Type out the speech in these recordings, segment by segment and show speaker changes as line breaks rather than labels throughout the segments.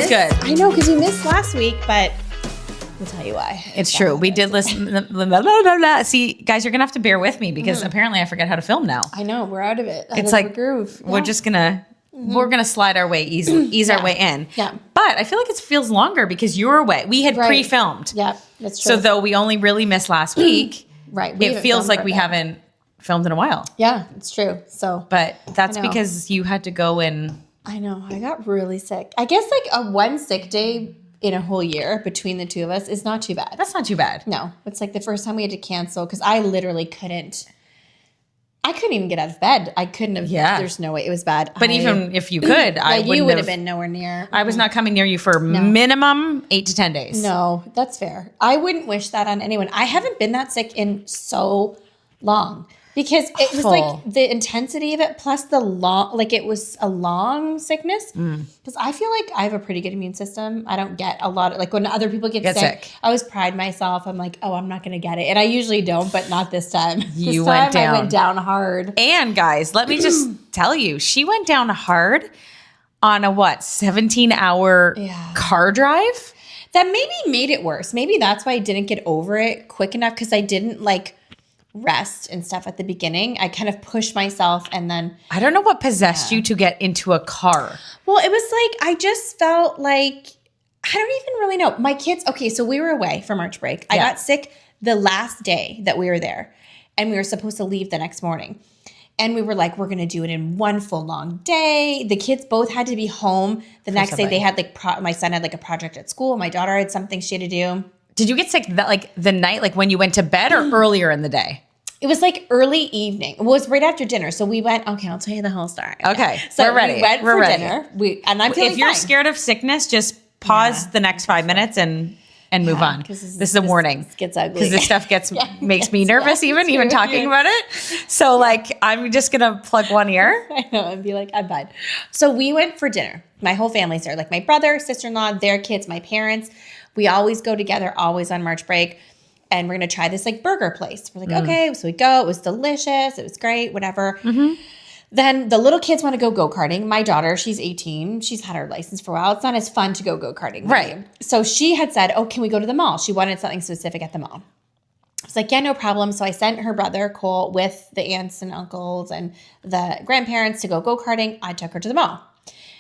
was good.
I know, because we missed last week, but I'll tell you why.
It's true. We did listen. Blah, blah, blah, blah. See, guys, you're going to have to bear with me because apparently I forget how to film now.
I know. We're out of it.
It's like
groove.
we're just going to, we're going to slide our way, ease our way in.
Yeah.
But I feel like it feels longer because you were away. We had pre-filmed.
Yeah, that's true.
So though we only really missed last week,
right.
It feels like we haven't filmed in a while.
Yeah, it's true. So,
but that's because you had to go in.
I know. I got really sick. I guess like a one sick day in a whole year between the two of us is not too bad.
That's not too bad.
No, it's like the first time we had to cancel because I literally couldn't. I couldn't even get out of bed. I couldn't have. Yeah. There's no way. It was bad.
But even if you could,
you would have been nowhere near.
I was not coming near you for minimum 8 to 10 days.
No, that's fair. I wouldn't wish that on anyone. I haven't been that sick in so long. Because it was like the intensity of it plus the long, like it was a long sickness. Because I feel like I have a pretty good immune system. I don't get a lot of, like when other people get sick, I always pride myself. I'm like, oh, I'm not going to get it. And I usually don't, but not this time. I went down hard.
And guys, let me just tell you, she went down hard on a 17-hour car drive?
That maybe made it worse. Maybe that's why I didn't get over it quick enough because I didn't like rest and stuff at the beginning. I kind of pushed myself and then
I don't know what possessed you to get into a car.
Well, it was like I just felt like I don't even really know. My kids, okay, so we were away for March break. I got sick the last day that we were there and we were supposed to leave the next morning. And we were like, we're going to do it in one full long day. The kids both had to be home the next day. They had like my son had like a project at school. My daughter had something she had to do.
Did you get sick like the night, like when you went to bed or earlier in the day?
It was like early evening. It was right after dinner. So we went, okay, I'll tell you the whole story.
Okay.
So
we're ready.
We went for dinner. I'm feeling
If you're
fine.
scared of sickness, just pause the next 5 minutes and move on. This is a warning.
This gets ugly.
Because this stuff makes me nervous even talking about it. So like, I'm just going to plug one ear.
I know, and be like, I'm fine. So we went for dinner. My whole family's there. Like my brother, sister-in-law, their kids, my parents. We always go together, always on March break. And we're going to try this like burger place. We're like, okay. So we go. It was delicious. It was great, whatever. Then the little kids want to go go-karting. My daughter, she's 18. She's had her license for a while. It's not as fun to go go-karting. Right. So she had said, oh, can we go to the mall? She wanted something specific at the mall. I was like, yeah, no problem. So I sent her brother, Cole, with the aunts and uncles and the grandparents to go go-karting. I took her to the mall.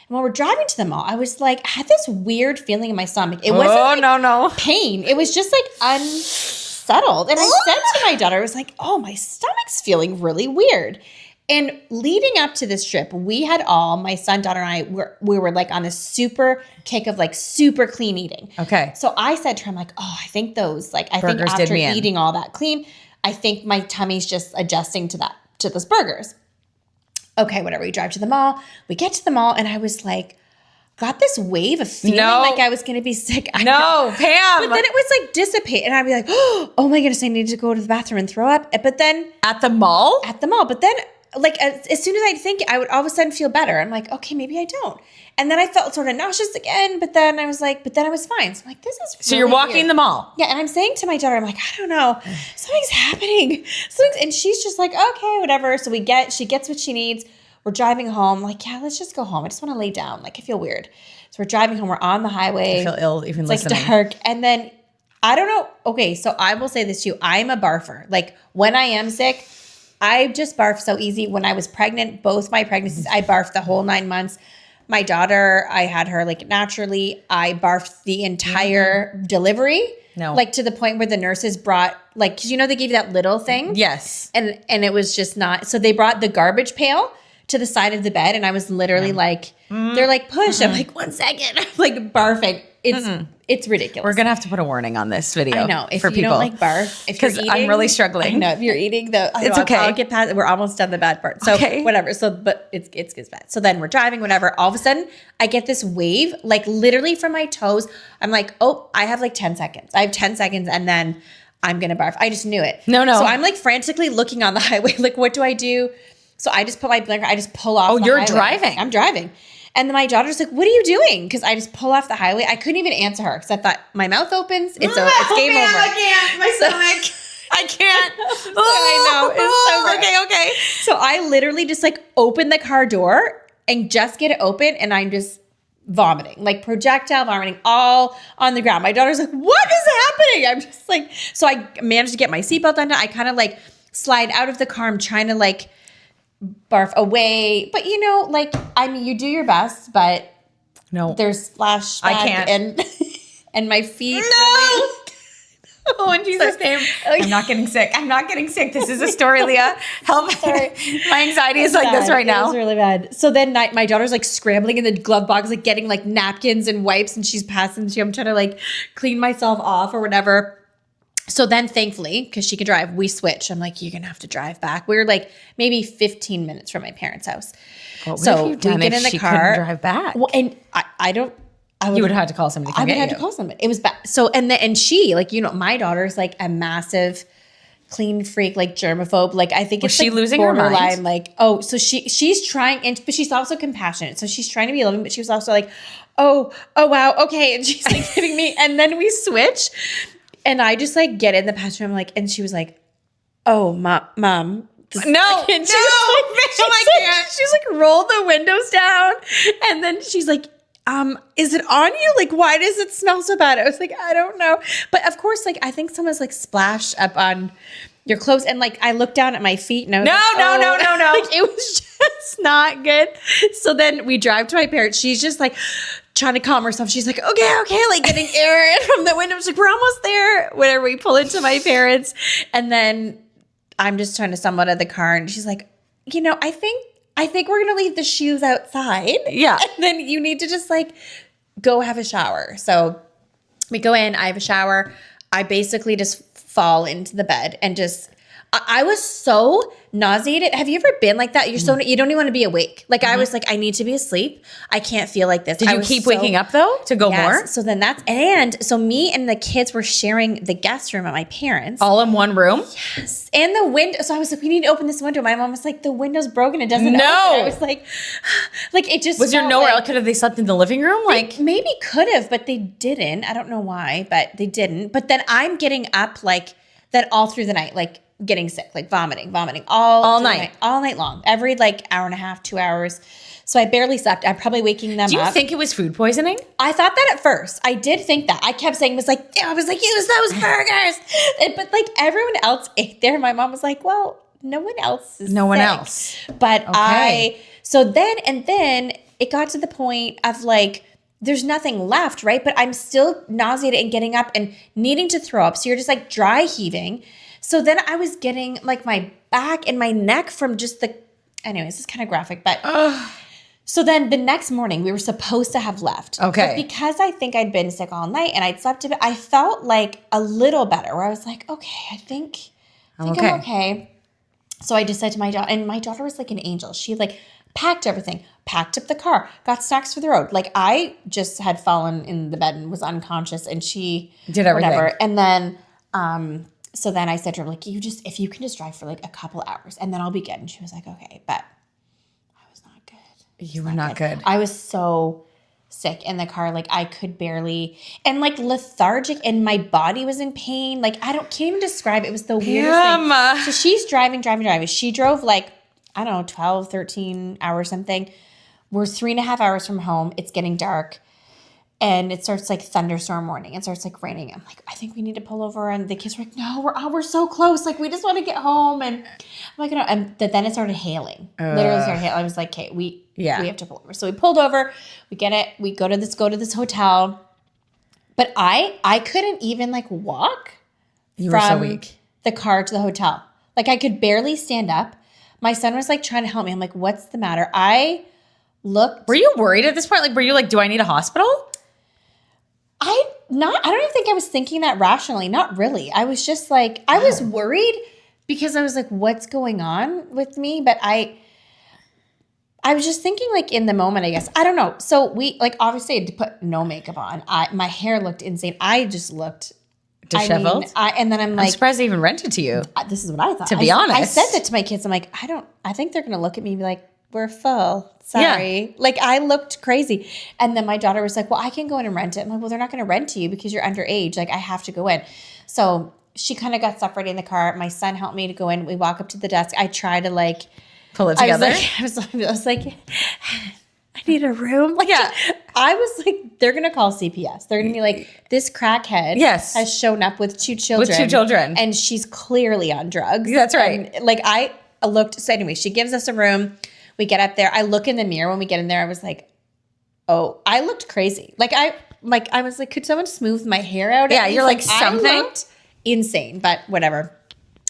And when we're driving to the mall, I was like, I had this weird feeling in my stomach. It wasn't like pain. It was just like unsettled. And I said to my daughter, I was like, oh, my stomach's feeling really weird. And leading up to this trip, we had my son, daughter, and I, we were like on this super kick of like super clean eating.
Okay.
So I said to her, I'm like, oh, I think those, like, I think after eating all that clean, I think my tummy's just adjusting to those burgers. Okay, whatever. We drive to the mall. We get to the mall, and I was like, got this wave of feeling like I was going to be sick.
Pam.
But then it was like dissipate, and I'd be like, oh my goodness, I need to go to the bathroom and throw up. But then
at the mall.
But then like as soon as I'd think, I would all of a sudden feel better. I'm like, okay, maybe I don't. And then I felt sort of nauseous again. But then I was like, I was fine. So I'm like, this is
so you're walking
weird.
The mall.
Yeah, and I'm saying to my daughter, I'm like, I don't know, something's happening. And she's just like, okay, whatever. So she gets what she needs. We're driving home. I'm like, yeah, let's just go home. I just want to lay down. Like, I feel weird. So we're driving home. We're on the highway.
I feel ill even listening.
It's like dark. And then, I don't know. Okay, so I will say this to you. I'm a barfer. Like, when I am sick, I just barf so easy. When I was pregnant, both my pregnancies, I barfed the whole 9 months. My daughter, I had her like naturally. I barfed the entire delivery. No. Like to the point where the nurses brought, like, because they gave you that little thing.
Yes.
And it was just not. So they brought the garbage pail to the side of the bed, and I was literally like, they're like, push. I'm like, 1 second. I'm like barfing. It's ridiculous.
We're gonna have to put a warning on this video.
I know. If you don't like barf,
because I'm really struggling.
I know. If you're eating,
it's okay.
I'll get past it. We're almost done the bad part. So whatever. So, but it's bad. So then we're driving, whatever. All of a sudden, I get this wave, like literally from my toes. I'm like, oh, I have like 10 seconds. I have 10 seconds, and then I'm gonna barf. I just knew it.
No.
So I'm like frantically looking on the highway, like, what do I do? So I just put my blinker. I just pull off.
Oh, you're
highway.
driving.
I'm driving. And then my daughter's like, what are you doing? Because I just pull off the highway. I couldn't even answer her because I thought my mouth opens. It's game over.
I can't. My stomach. I can't.
I know. It's so
okay.
So I literally just like open the car door and just get it open. And I'm just vomiting, like projectile vomiting all on the ground. My daughter's like, what is happening? I'm just like, so I managed to get my seatbelt undone. I kind of like slide out of the car. I'm trying to like barf away. But you know, like, I mean, you do your best, but
no,
there's splash.
I can't.
And my feet.
No.
Really,
oh, in Jesus' name. I'm not getting sick. I'm not getting sick. This is a story, Leah. Help.
Sorry.
My anxiety is like this right now.
It was really bad. So then my daughter's like scrambling in the glove box, like getting like napkins and wipes, and she's passing. I'm trying to like clean myself off or whatever. So then thankfully, because she could drive, we switched. I'm like, you're going to have to drive back. We were like maybe 15 minutes from my parents' house.
What
so
would you done
we get
if
in the
she
car.
couldn't drive back?
Well, and
You would have had to call somebody to come
I would
get
have
you.
to call somebody. It was bad. So, and she, like, you know, my daughter's like a massive clean freak, like germaphobe. Like, I think
Was
it's
she
like
losing her mind?
borderline, like, oh, so she's trying, but she's also compassionate. So she's trying to be loving, but she was also like, oh, wow, okay. And she's like giving me, and then we switch. And I just like get in the passenger. I'm like, and she was like, oh, mom.
No,
And she's like, roll the windows down. And then she's like, is it on you? Like, why does it smell so bad? I was like, I don't know. But of course, like, I think someone's like splashed up on your clothes. And like, I looked down at my feet and I was
No.
Like, it was just not good. So then we drive to my parents. She's just like trying to calm herself. She's like, okay, like getting air from the window. She's like, we're almost there. Whenever we pull into my parents. And then I'm just trying to stumble out of the car. And she's like, you know, I think we're going to leave the shoes outside.
Yeah.
And then you need to just like go have a shower. So we go in, I have a shower. I basically just fall into the bed and just, I was so nauseated. Have you ever been like that? You don't even want to be awake. Like I was like, I need to be asleep. I can't feel like this.
Did you keep waking up though to go more?
So then so me and the kids were sharing the guest room at my parents'.
All in one room?
Yes. And the window. So I was like, we need to open this window. My mom was like, the window's broken. It doesn't open. I was like it just
was there nowhere else? Could have they slept in the living room? Like
maybe could have, but they didn't. I don't know why, but they didn't. But then I'm getting up like that all through the night, like getting sick, like vomiting all night long, every like hour and a half, 2 hours. So I barely slept. I'm probably waking them up.
Do you think it was food poisoning?
I thought that at first. I did think that. I kept saying, use those burgers. But like everyone else ate there. My mom was like, well, no one else is sick. But
okay.
So then it got to the point of like, there's nothing left, right? But I'm still nauseated and getting up and needing to throw up. So you're just like dry heaving. So then I was getting like my back and my neck from just anyways, it's kind of graphic, but so then the next morning we were supposed to have left.
Okay.
But because I think I'd been sick all night and I'd slept a bit, I felt like a little better where I was like, okay, I think I'm okay. So I just said to my daughter, and my daughter was like an angel. She like packed everything, packed up the car, got snacks for the road. Like I just had fallen in the bed and was unconscious and she
did everything.
Whatever. And then, so then I said to her, like, if you can just drive for like a couple hours and then I'll be good. And she was like, okay, but I was not good.
You were not good.
I was so sick in the car. Like I could barely, and like lethargic and my body was in pain. Like can't even describe it. It was the weirdest thing. So she's driving. She drove like, I don't know, 12, 13 hours something. We're 3.5 hours from home. It's getting dark. And it starts like thunderstorm warning. It starts like raining. I'm like, I think we need to pull over. And the kids were like, no, we're so close. Like we just want to get home. And I'm like, no. And then it started hailing. Literally started hailing. I was like, okay, we have to pull over. So we pulled over. We get it. We go to this hotel. But I couldn't even like walk.
You were so weak.
The car to the hotel. Like I could barely stand up. My son was like trying to help me. I'm like, what's the matter? I looked.
Were you worried at this point? Like, were you like, do I need a hospital?
I don't even think I was thinking that rationally. Not really. I was just like, I was worried because I was like, what's going on with me? But I was just thinking like in the moment, I guess. I don't know. So we like obviously had to put no makeup on. My hair looked insane. I just looked
disheveled.
And then I'm like,
I'm surprised they even rented to you.
This is what I thought.
To be honest.
I said that to my kids. I'm like, I think they're going to look at me and be like, we're full. Sorry. Yeah. Like I looked crazy. And then my daughter was like, well, I can go in and rent it. I'm like, well, they're not going to rent to you because you're underage. Like I have to go in. So she kind of got stuff ready in the car. My son helped me to go in. We walk up to the desk. I try to like
pull it together.
I was like, I need a room. Like, I was like, they're going to call CPS. They're going to be like, this crackhead has shown up with 2 children.
With 2 children.
And she's clearly on drugs.
That's right.
And like I looked. So anyway, she gives us a room. We get up there. I look in the mirror when we get in there. I was like, oh, I looked crazy. I was like, could someone smooth my hair out?
Yeah, you're like something.
I looked insane, but whatever.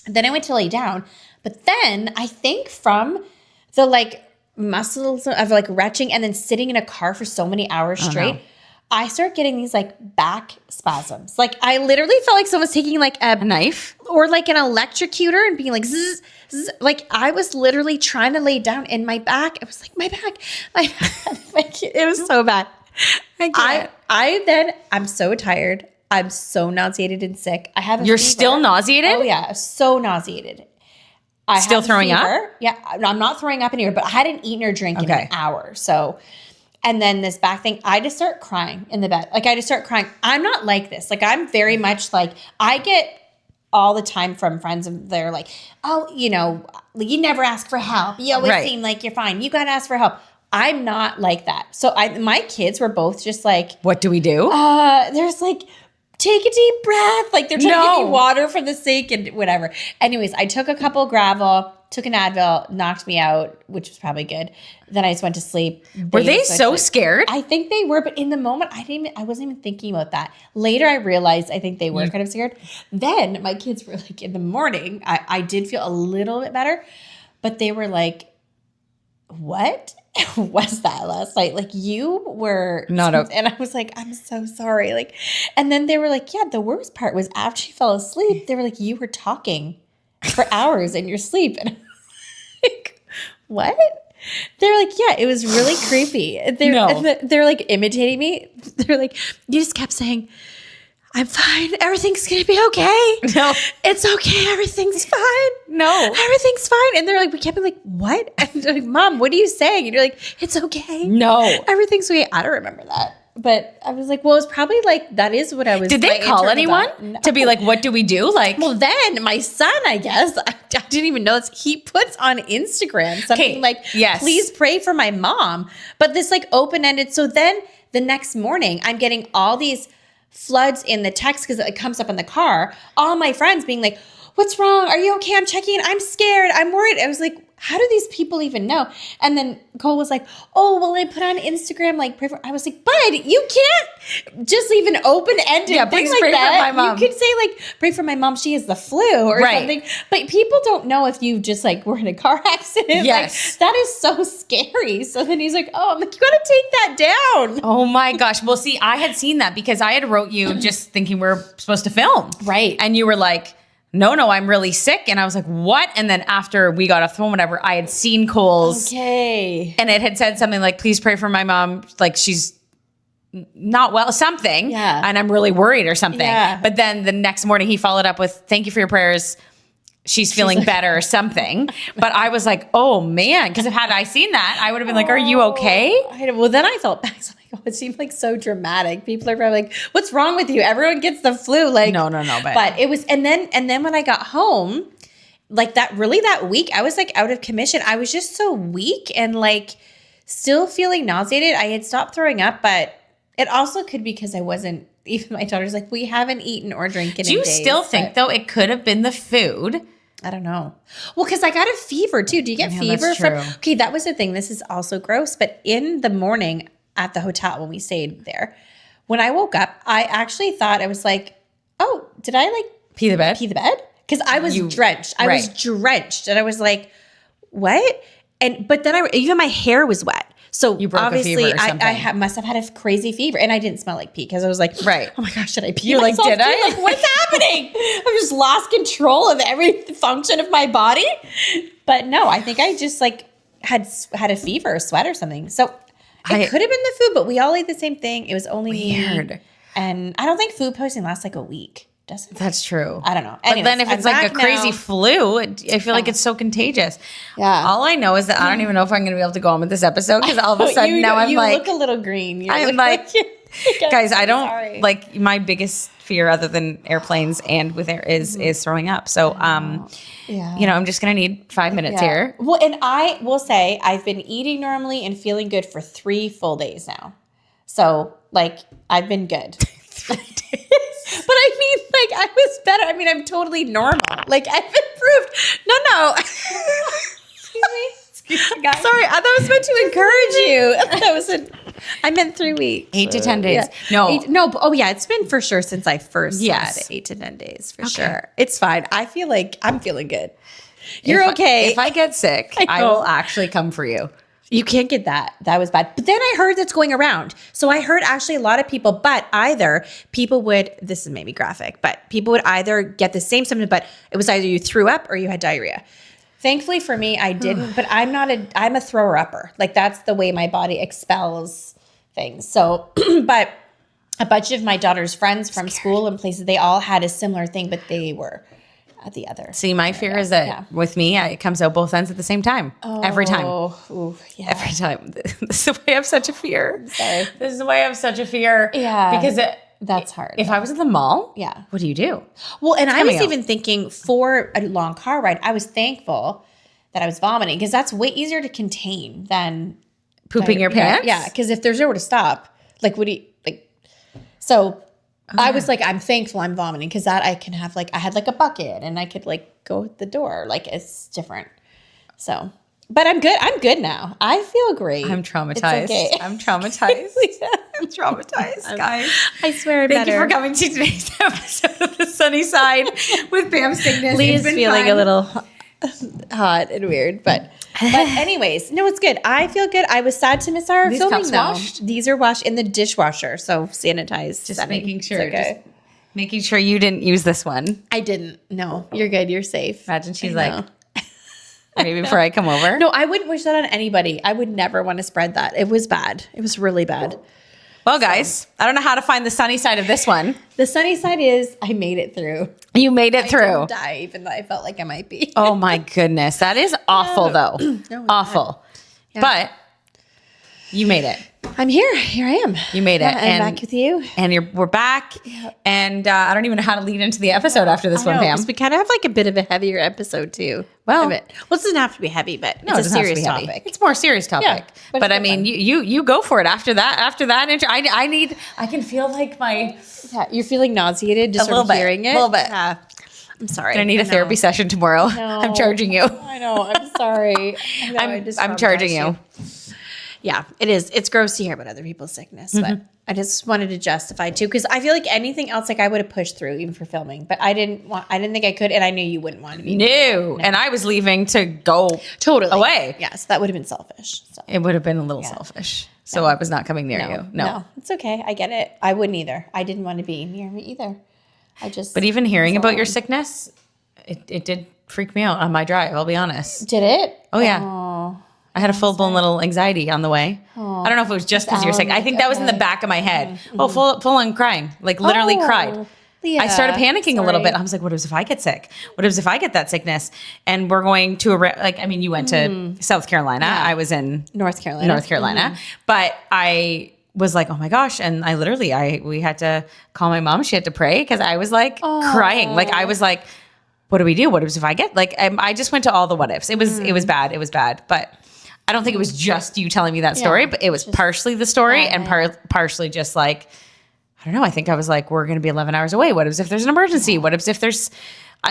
Then I went to lay down. But then I think from the like muscles of like retching and then sitting in a car for so many hours straight, I start getting these like back spasms. Like I literally felt like someone's taking like a
knife
or like an electrocutor and being like, zzz, zzz. Like I was literally trying to lay down in my back. It was like my back. Like, it was so bad. I'm so tired. I'm so nauseated and sick. I have a
You're
fever.
still nauseated?
Oh yeah, so nauseated. I
still throwing up?
Yeah, I'm not throwing up anywhere, but I hadn't eaten or drank in an hour. So, and then this back thing, I just start crying in the bed. Like I just start crying. I'm not like this. Like I'm very much like, I get all the time from friends and they're like, oh, you know, you never ask for help. You always seem like you're fine. You got to ask for help. I'm not like that. So my kids were both just like,
what do we do?
There's like, take a deep breath. Like they're trying to give me water for the sake and whatever. Anyways, I took a couple Gravel, took an Advil, knocked me out, which was probably good. Then I just went to sleep.
Were they so scared?
I think they were, but in the moment, I wasn't even thinking about that. Later, I realized I think they were kind of scared. Then my kids were like, in the morning, I did feel a little bit better, but they were like, what was that last night? Like you were
not okay.
And I was like, I'm so sorry. Like, and then they were like, yeah, the worst part was after you fell asleep, they were like, you were talking for hours in your sleep. And I was like, what? They're like, yeah, it was really creepy. They're like imitating me. They're like, you just kept saying, I'm fine. Everything's going to be okay.
No.
It's okay. Everything's fine.
No.
Everything's fine. And they're like, we kept being like, what? And they're like, Mom, what are you saying? And you're like, it's okay.
No.
Everything's okay. I don't remember that. But I was like, well, it's probably like, that is what I was.
Did they call anyone to be like, what do we do? Like,
well, then my son, I guess, I didn't even know this. He puts on Instagram something like, please pray for my mom. But this like open-ended. So then the next morning I'm getting all these floods in the text because it comes up in the car. All my friends being like, what's wrong? Are you okay? I'm checking in. I'm scared. I'm worried. I was like, how do these people even know? And then Cole was like, oh, well, I put on Instagram, like, pray for. I was like, bud, you can't just even open-ended things like
pray
that.
For my mom.
You could say, like, pray for my mom. She has the flu or something. But people don't know if you just, like, were in a car accident.
Yes.
Like, that is so scary. So then he's like, oh, I'm like, you got to take that down.
Oh, my gosh. Well, see, I had seen that because I had wrote you just thinking we were supposed to film.
Right.
And you were like, no, I'm really sick. And I was like, what? And then after we got off the phone, whatever, I had seen Cole's.
Okay.
And it had said something like, please pray for my mom. Like she's not well, something.
Yeah.
And I'm really worried or something.
Yeah.
But then the next morning he followed up with, thank you for your prayers. She's feeling better or something. But I was like, oh man. Because had I seen that, I would have been like, are you okay?
Well, then I felt back. So oh, it seemed like so dramatic. People are probably like, what's wrong with you? Everyone gets the flu. Like,
no.
But it was, and then when I got home, like that week, I was like out of commission. I was just so weak and like still feeling nauseated. I had stopped throwing up, but it also could be because I wasn't, even my daughter's like, we haven't eaten or drinking
Do you still think though it could have been the food?
I don't know. Well, because I got a fever too. Do you get fever from? Okay, that was the thing. This is also gross. But in the morning at the hotel when we stayed there, when I woke up, I actually thought I was like, oh, did I like
pee the bed?
Because I was drenched. I was drenched, and I was like, what? But then even my hair was wet. So
you broke
obviously
a fever or something.
I must have had a crazy fever, and I didn't smell like pee because I was like,
right.
Oh my gosh, should I pee?
You're like, did I?
Like, what's happening? I've just lost control of every function of my body. But no, I think I just like had a fever or sweat or something. So it could have been the food, but we all ate the same thing. It was only
weird.
And I don't think food poisoning lasts like a week. Does it?
That's true.
I don't know.
Anyways, but then if it's like a crazy flu, I feel like it's so contagious.
Yeah.
All I know is that I don't even know if I'm going to be able to go on with this episode because all of a sudden now I'm like.
You look a little green.
I'm like, guys, I don't like my biggest fear other than airplanes and with air is throwing up. So, you know, I'm just going to need 5 minutes here.
Well, and I will say I've been eating normally and feeling good for 3 full days now. So like I've been good. But I mean, like I was better. I mean, I'm totally normal. Like I've improved. No. Excuse me, guys. Sorry, I thought it was meant to encourage you. That was I meant 3 weeks.
8 to 10 days.
Yeah. Oh yeah, it's been for sure since I first had it. 8 to 10 days for sure. It's fine. I feel like I'm feeling good. You're okay.
If I get sick, I will actually come for you.
You can't get that. That was bad. But then I heard that's going around. So I heard actually a lot of people, but either people would, this is maybe graphic, but people would either get the same symptom, but it was either you threw up or you had diarrhea. Thankfully for me, I didn't, but I'm a thrower upper. Like that's the way my body expels things. So, but a bunch of my daughter's friends from school and places, they all had a similar thing, but they were at the other.
See, my fear is that with me, it comes out both ends at the same time. Every time. Every time. This is why I have such a fear.
Sorry.
This is why I have such a fear.
Yeah.
Because
that's hard.
If I was at the mall, what do you do?
Well, and I was even thinking for a long car ride, I was thankful that I was vomiting because that's way easier to contain than
pooping your pants.
Yeah, because if there's nowhere to stop, like, what do you like? So I was like, I'm thankful I'm vomiting because that I can have I had a bucket and I could go at the door. Like it's different. So, but I'm good. I'm good now. I feel great.
I'm traumatized.
It's okay.
I'm traumatized. I'm traumatized, guys.
I swear.
Thank you for coming to today's episode of The Sunny Side with Pam Stigness.
Lee is feeling a little hot and weird, but anyways, no, it's good. I feel good. I was sad to miss our
These
filming
cups
though.
washed?
These are washed in the dishwasher, so sanitized.
Just making sure.
Okay.
Just making sure you didn't use this one.
I didn't. No, you're good. You're safe.
Imagine she's like, maybe before I come over.
No, I wouldn't wish that on anybody. I would never want to spread that. It was bad. It was really bad.
Well, guys, I don't know how to find the sunny side of this one.
The sunny side is I made it through.
You made it through.
I didn't die, even though I felt like I might be.
Oh my goodness. That is awful though.
No,
awful. Yeah. But you made it.
I'm here. Here I am.
You made it.
And back with you.
And we're back. Yep. And I don't even know how to lead into the episode after this one, Pam.
We kind of have a bit of a heavier episode too.
Well,
it doesn't have to be heavy, but
no,
it's a serious topic.
It's more serious topic.
Yeah,
but I mean, you go for it after that. After that intro, I can feel like my
you're feeling nauseated just from hearing it.
A little bit.
I'm sorry.
I need a therapy session tomorrow. No, I'm charging you.
I know. I'm sorry.
I'm charging you.
Yeah, it is. It's gross to hear about other people's sickness, but I just wanted to justify too because I feel like anything else, I would have pushed through even for filming, but I didn't think I could, and I knew you wouldn't want to be.
No, and I was leaving to go away.
Yes, that would have been selfish. So.
It would have been a little selfish. So I was not coming near you.
No, it's okay. I get it. I wouldn't either. I didn't want to be near me either.
But even hearing about your sickness, it did freak me out on my drive. I'll be honest.
Did it?
Oh yeah. I had a full-blown little anxiety on the way. I don't know if it was just because you're sick. I think that was in the back of my head. Full-on crying. Literally cried. Leah, I started panicking a little bit. I was like, what if I get sick? What if I get that sickness? And we're going to you went to South Carolina. Yeah. I was in
North Carolina.
But I was like, oh my gosh. And I literally, we had to call my mom. She had to pray because I was crying. I was like, what do we do? What if I get I just went to all the what ifs. It was bad. It was bad. But I don't think it was just you telling me that story, but it was partially the story and partially just I don't know. I think I was like, we're going to be 11 hours away. What if there's an emergency? What if there's,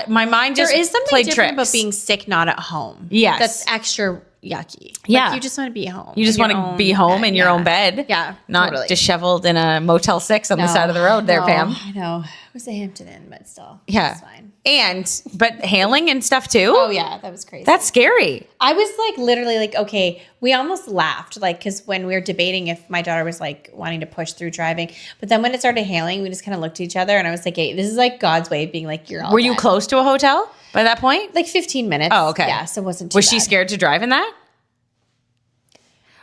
my mind just
there is something
played
different
tricks.
About being sick, not at home.
Yes.
That's extra yucky.
Yeah.
You just want to be home.
You just want to be home in your own bed.
Yeah.
Not disheveled in a Motel 6 on the side of the road there, Pam.
I know. It was a Hampton Inn, but still.
Yeah.
It's fine.
But hailing and stuff too.
Oh yeah, that was crazy.
That's scary.
I was literally okay, we almost laughed because when we were debating if my daughter was wanting to push through driving, but then when it started hailing, we just kind of looked at each other and I was like, hey, this is God's way of being you're all
Were
dead.
you close to a hotel by that point?
15 minutes.
Oh, okay.
Yeah, so it wasn't too
Was
bad.
she scared to drive in that?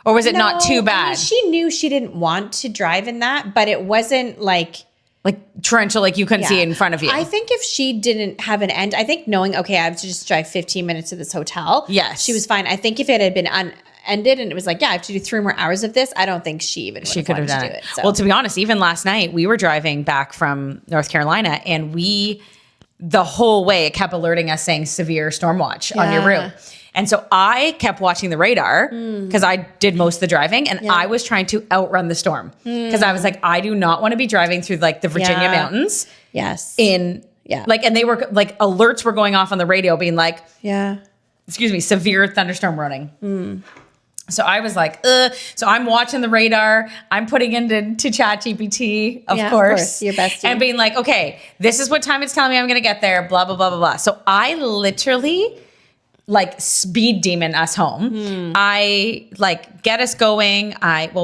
Or was it not too bad?
She knew she didn't want to drive in that, but it wasn't
torrential, you couldn't see it in front of you.
I think if she didn't have an end, I think knowing, okay, I have to just drive 15 minutes to this hotel.
Yes.
She was fine. I think if it had been unended and it was I have to do 3 more hours of this, I don't think she could have done it. So.
Well, to be honest, even last night we were driving back from North Carolina and the whole way it kept alerting us saying severe storm watch on your route. And so I kept watching the radar because I did most of the driving, and I was trying to outrun the storm because I was like, I do not want to be driving through like the Virginia mountains.
Yes.
Like, and they were like, alerts were going off on the radio being like, excuse me, severe thunderstorm warning. So I was like, so I'm watching the radar. I'm putting into ChatGPT, of course.
Your bestie.
And being like, okay, this is what time it's telling me I'm going to get there, blah, blah, blah, blah, blah. So I literally like speed demon us home. I like get us going.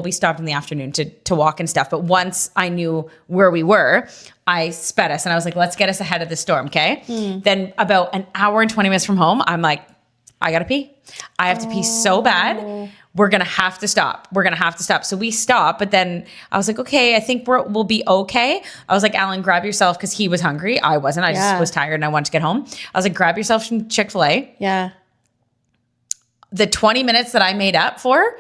We stopped in the afternoon to walk and stuff. But once I knew where we were, I sped us and I was like, let's get us ahead of the storm. Okay. Then about an hour and 20 minutes from home, I'm like, I gotta pee. I have to pee so bad. We're gonna have to stop. So we stop, but then I was like, okay, I think we'll be okay. I was like, Alan, grab yourself, because he was hungry. I wasn't. I just was tired and I wanted to get home. I was like, grab yourself some Chick-fil-A.
Yeah.
The 20 minutes that I made up for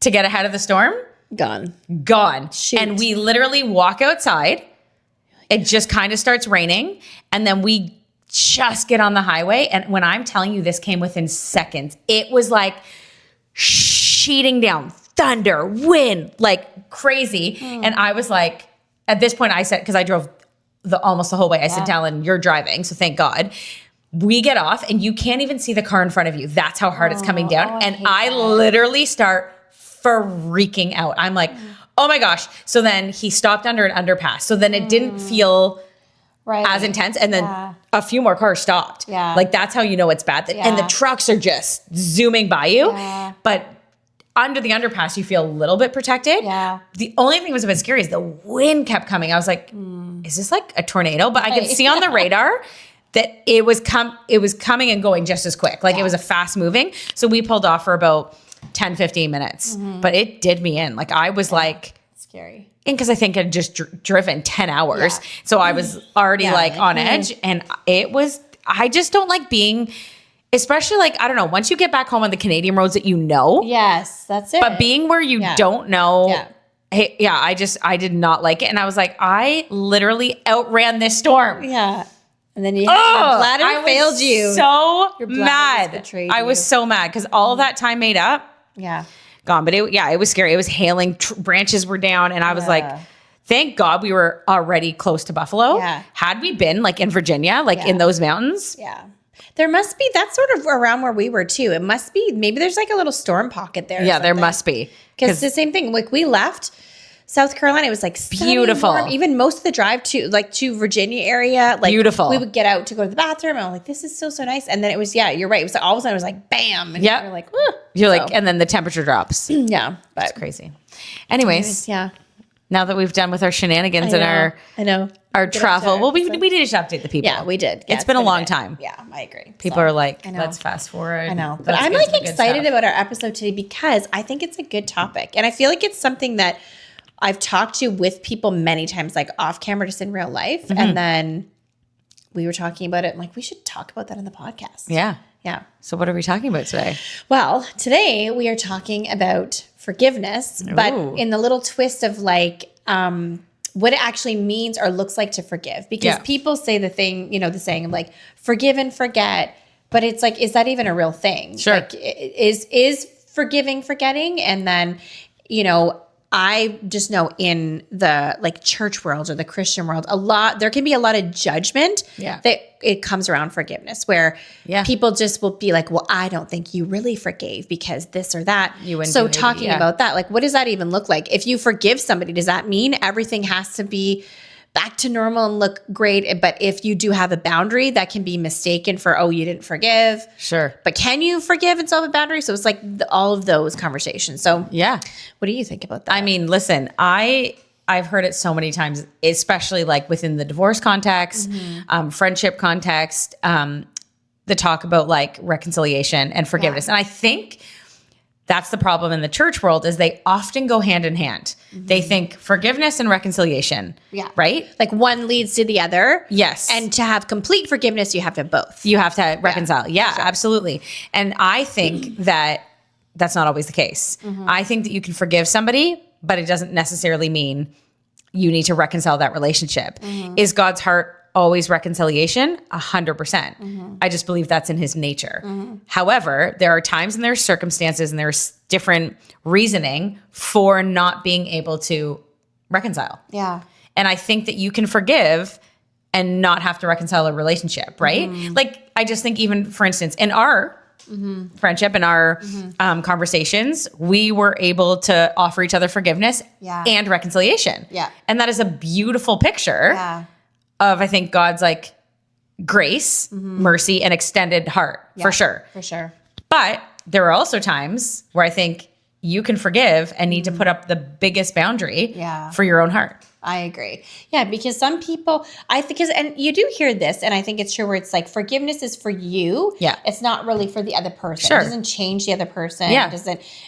to get ahead of the storm, gone.
Shoot.
And we literally walk outside. It just kind of starts raining, and then we just get on the highway. And when I'm telling you, this came within seconds. It was like sheeting down, thunder, wind, like crazy. And I was like, at this point I said, because I drove almost the whole way, I said, Talon, you're driving, so thank God. We get off and you can't even see the car in front of you. That's how hard it's coming down. And I literally start freaking out. I'm like, oh my gosh. So then he stopped under an underpass. So then it didn't feel as intense. And then a few more cars stopped.
Yeah.
Like, that's how you know it's bad. And the trucks are just zooming by you.
Yeah.
But under the underpass, you feel a little bit protected.
Yeah.
The only thing that was a bit scary is the wind kept coming. I was like, is this like a tornado? But I could see on the radar that it was coming and going just as quick. Like, it was a fast moving. So we pulled off for about 10, 15 minutes. But it did me in. Like, I was like,
scary.
and because I think I'd just driven 10 hours. Yeah. So I was already like on edge. And I just don't like being, especially like, I don't know, once you get back home on the Canadian roads that you know.
Yes, that's it.
But being where you don't know. Yeah. Hey, I did not like it. And I was like, I literally outran this storm.
Yeah. And then your bladder failed you.
So mad. I was so mad because all of that time made up.
Yeah.
Gone. But it was scary. It was hailing. Branches were down. And I was like, thank God we were already close to Buffalo. Yeah. Had we been like in Virginia, like in those mountains.
Yeah. There must be, that's sort of around where we were too. It must be, maybe there's like a little storm pocket there.
Yeah, there must be.
Because it's the same thing. Like, we left South Carolina, it was like
beautiful.
Warm. Even most of the drive to Virginia area, like
beautiful.
We would get out to go to the bathroom, and I'm like, this is so nice. And then it was, you're right. It was like, all of a sudden it was like, bam. And you're like, woo.
You're like, and then the temperature drops.
Yeah. But
it's crazy. Anyways, now that we've done with our shenanigans and our travel, well, we did just update the people.
Yeah, we did.
It's been a long time.
Yeah, I agree.
People are like, let's fast forward.
I know. But I'm like excited about our episode today because I think it's a good topic. And I feel like it's something that I've talked to with people many times, like off camera, just in real life. And then we were talking about it. I'm like, we should talk about that on the podcast.
Yeah.
Yeah.
So what are we talking about today?
Well, today we are talking about forgiveness, but in the little twist of like what it actually means or looks like to forgive. Because people say the thing, the saying of like, forgive and forget. But it's like, is that even a real thing?
Sure.
Like, is forgiving forgetting? And then, I just know in the like church world or the Christian world, there can be a lot of judgment that it comes around forgiveness where people just will be like, well, I don't think you really forgave because this or that. So talking about that, like, what does that even look like? If you forgive somebody, does that mean everything has to be back to normal and look great? But if you do have a boundary, that can be mistaken for, you didn't forgive.
Sure.
But can you forgive and still have a boundary? So it's like all of those conversations. So what do you think about that?
I mean, listen, I've heard it so many times, especially like within the divorce context, friendship context, the talk about like reconciliation and forgiveness. And I think that's the problem in the church world is they often go hand in hand. They think forgiveness and reconciliation. Yeah. Right?
Like one leads to the other.
Yes.
And to have complete forgiveness, you have to have both.
You have to reconcile. Yeah, sure. Absolutely. And I think that that's not always the case. I think that you can forgive somebody, but it doesn't necessarily mean you need to reconcile that relationship. Is God's heart always reconciliation? 100%. I just believe that's in his nature. However, there are times and there's circumstances and there's different reasoning for not being able to reconcile.
Yeah.
And I think that you can forgive and not have to reconcile a relationship, right? Like, I just think even, for instance, in our friendship and our conversations, we were able to offer each other forgiveness and reconciliation.
Yeah.
And that is a beautiful picture of, I think, God's like grace, mercy, and extended heart for sure.
For sure.
But there are also times where I think you can forgive and need to put up the biggest boundary for your own heart.
I agree. Yeah, because some people, and you do hear this, and I think it's true, where it's like forgiveness is for you.
Yeah.
It's not really for the other person.
Sure.
It doesn't change the other person.
Yeah.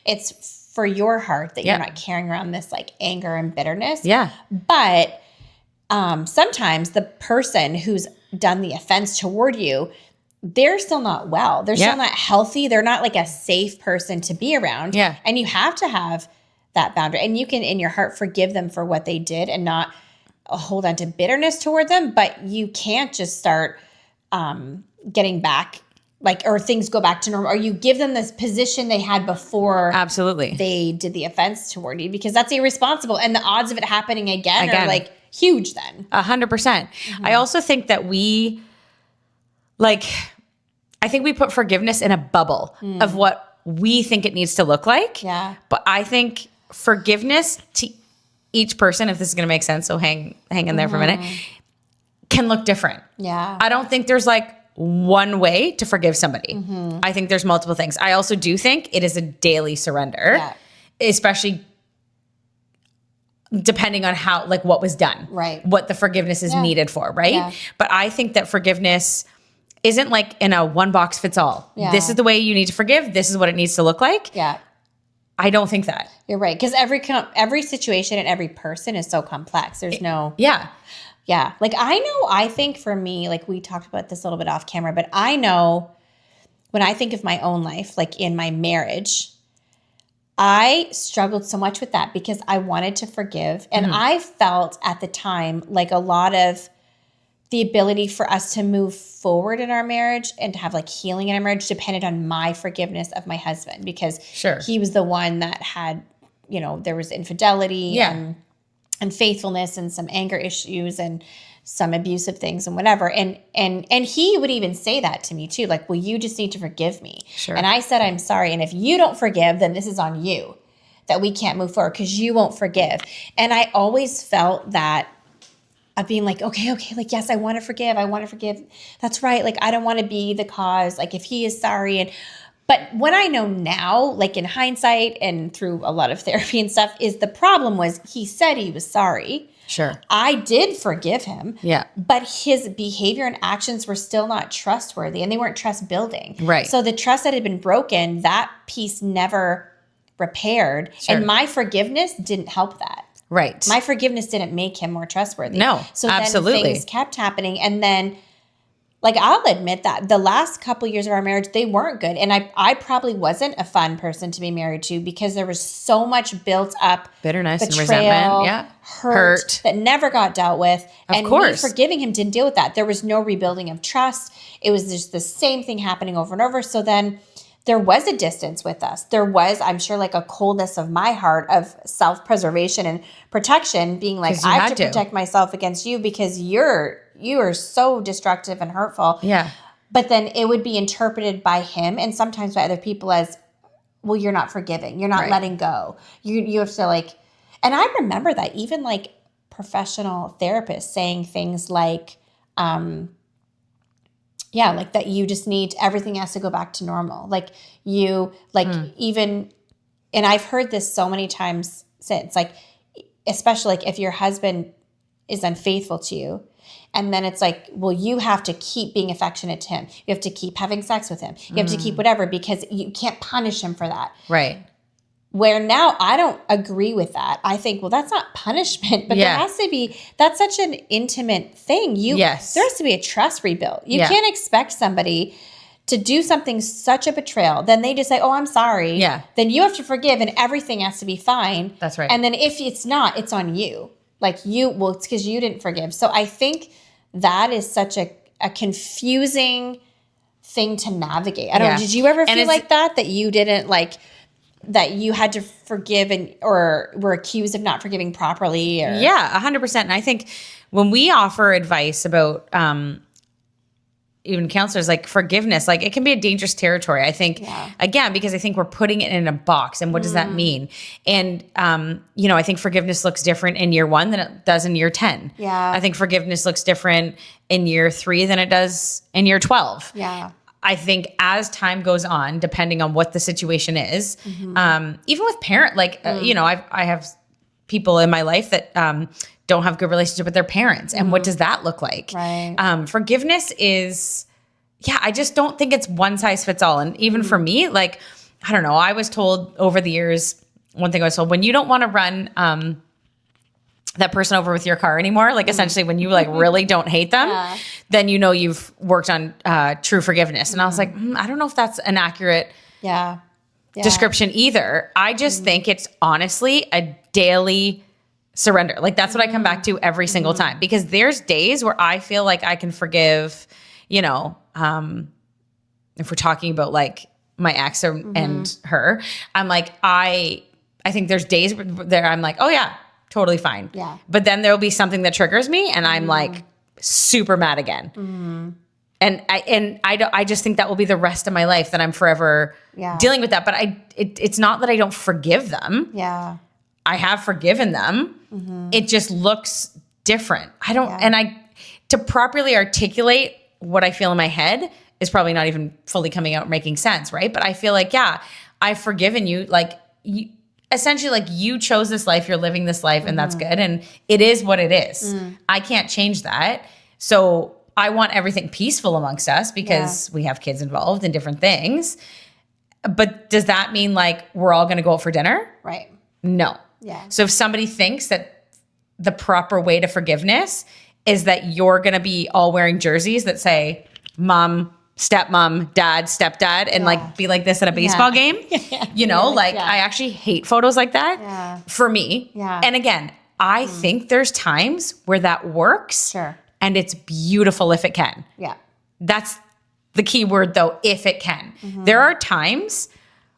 It's for your heart that you're not carrying around this like anger and bitterness.
Yeah.
But sometimes the person who's done the offense toward you, they're still not well. They're still not healthy. They're not like a safe person to be around.
Yeah.
And you have to have that boundary. And you can, in your heart, forgive them for what they did and not hold on to bitterness toward them. But you can't just start getting back, like, or things go back to normal, or you give them this position they had before
Absolutely.
they did the offense toward you, because that's irresponsible. And the odds of it happening again are like huge then.
100%. I also think that I think we put forgiveness in a bubble of what we think it needs to look like.
Yeah.
But I think forgiveness to each person, if this is going to make sense, so hang in there for a minute, can look different.
Yeah.
I don't think there's like one way to forgive somebody. I think there's multiple things. I also do think it is a daily surrender, especially depending on how, like, what was done,
right?
What the forgiveness is needed for, right?
Yeah.
But I think that forgiveness isn't like in a one box fits all.
Yeah.
This is the way you need to forgive. This is what it needs to look like.
Yeah.
I don't think that.
You're right. Because every situation and every person is so complex. There's no.
Yeah.
Yeah. Like, I think for me, like, we talked about this a little bit off camera, but I know when I think of my own life, like in my marriage, I struggled so much with that because I wanted to forgive. And I felt at the time like a lot of the ability for us to move forward in our marriage and to have like healing in our marriage depended on my forgiveness of my husband, because he was the one that had, there was infidelity and faithfulness and some anger issues and some abusive things and whatever. And he would even say that to me too. Like, well, you just need to forgive me.
Sure.
And I said, I'm sorry. And if you don't forgive, then this is on you, that we can't move forward because you won't forgive. And I always felt that of being like, okay, like, yes, I want to forgive. That's right. Like, I don't want to be the cause. Like, if he is sorry. But what I know now, like in hindsight and through a lot of therapy and stuff, is the problem was he said he was sorry.
Sure.
I did forgive him.
Yeah.
But his behavior and actions were still not trustworthy, and they weren't trust building.
Right.
So the trust that had been broken, that piece never repaired. Sure. And my forgiveness didn't help that.
Right.
My forgiveness didn't make him more trustworthy.
No,
so
absolutely.
Then things kept happening. And then, like, I'll admit that the last couple years of our marriage, they weren't good. And I probably wasn't a fun person to be married to because there was so much built up
bitterness
betrayal,
and resentment.
Hurt that never got dealt with.
Of course.
Me forgiving him didn't deal with that. There was no rebuilding of trust. It was just the same thing happening over and over. So then there was a distance with us. There was, I'm sure, like a coldness of my heart of self-preservation and protection, being like, I have to protect myself against you because you are so destructive and hurtful.
Yeah.
But then it would be interpreted by him and sometimes by other people as, well, you're not forgiving. You're not letting go. You have to like, and I remember that even like professional therapists saying things like, like that you just need, everything has to go back to normal. Like even, and I've heard this so many times since, like, especially like if your husband is unfaithful to you, and then it's like, well, you have to keep being affectionate to him. You have to keep having sex with him. You have to keep whatever because you can't punish him for that.
Right.
Where now I don't agree with that. I think, well, that's not punishment, but there has to be, that's such an intimate thing. There has to be a trust rebuilt. You can't expect somebody to do something, such a betrayal. Then they just say, oh, I'm sorry.
Yeah.
Then you have to forgive and everything has to be fine.
That's right.
And then if it's not, it's on you. Like it's because you didn't forgive. So I think that is such a confusing thing to navigate. I don't know.
Yeah.
Did you ever
And
feel
it's-
like that you didn't like, that you had to forgive or were accused of not forgiving properly? Or
Yeah, 100%. And I think when we offer advice about even counselors, like forgiveness, like it can be a dangerous territory. I think, again, because I think we're putting it in a box. And what does that mean? And, I think forgiveness looks different in year 1 than it does in year 10.
Yeah.
I think forgiveness looks different in year 3 than it does in year 12.
Yeah.
I think as time goes on, depending on what the situation is, even with parent, I have people in my life that don't have good relationship with their parents. And what does that look like?
Right.
Forgiveness is, I just don't think it's one size fits all. And even for me, like, I don't know, I was told over the years, one thing I was told, when you don't want to run that person over with your car anymore, like essentially when you like really don't hate them, then you've worked on true forgiveness. And I was like, I don't know if that's an accurate description either. I just think it's honestly a daily surrender. Like that's what I come back to every single time, because there's days where I feel like I can forgive, if we're talking about like my ex and her, I'm like, I think there's days where I'm like, oh yeah, totally fine.
Yeah.
But then there'll be something that triggers me and I'm like super mad again. And I just think that will be the rest of my life, that I'm forever dealing with that. But it's not that I don't forgive them.
Yeah.
I have forgiven them. It just looks different. To properly articulate what I feel in my head is probably not even fully coming out making sense, right? But I feel like, I've forgiven you. Like essentially, like you chose this life, you're living this life, and that's good. And it is what it is. I can't change that. So I want everything peaceful amongst us because we have kids involved in different things. But does that mean like we're all going to go out for dinner?
Right.
No.
Yeah.
So if somebody thinks that the proper way to forgiveness is that you're going to be all wearing jerseys that say mom, stepmom, dad, stepdad, and like be like this at a baseball game, I actually hate photos like that for me.
Yeah.
And again, I think there's times where that works.
Sure.
And it's beautiful if it can.
Yeah.
That's the key word though, if it can. There are times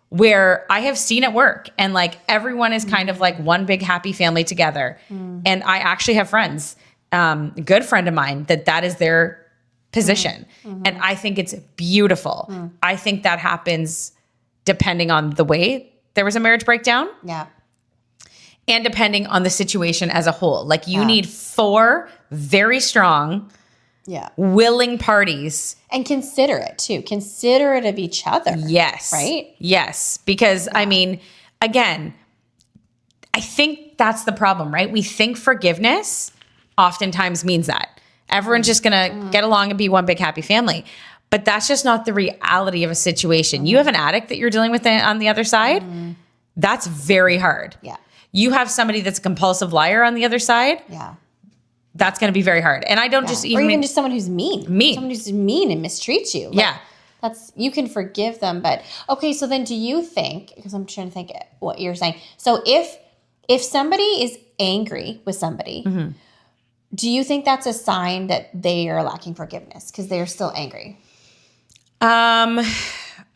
where I have seen it work and like everyone is kind of like one big happy family together. And I actually have friends, a good friend of mine, that is their position. And I think it's beautiful. I think that happens depending on the way there was a marriage breakdown.
Yeah.
And depending on the situation as a whole. Like you need 4 very strong, willing parties.
And considerate too. Considerate of each other.
Yes.
Right?
Yes. Because I mean, again, I think that's the problem, right? We think forgiveness oftentimes means that everyone's just going to get along and be one big happy family. But that's just not the reality of a situation. You have an addict that you're dealing with on the other side. That's very hard.
Yeah.
You have somebody that's a compulsive liar on the other side.
Yeah.
That's going to be very hard. And I don't just even...
Or even just someone who's mean. Someone who's mean and mistreats you. Like, you can forgive them. But, okay, so then do you think, because I'm trying to think what you're saying. So if somebody is angry with somebody, do you think that's a sign that they are lacking forgiveness because they're still angry?
I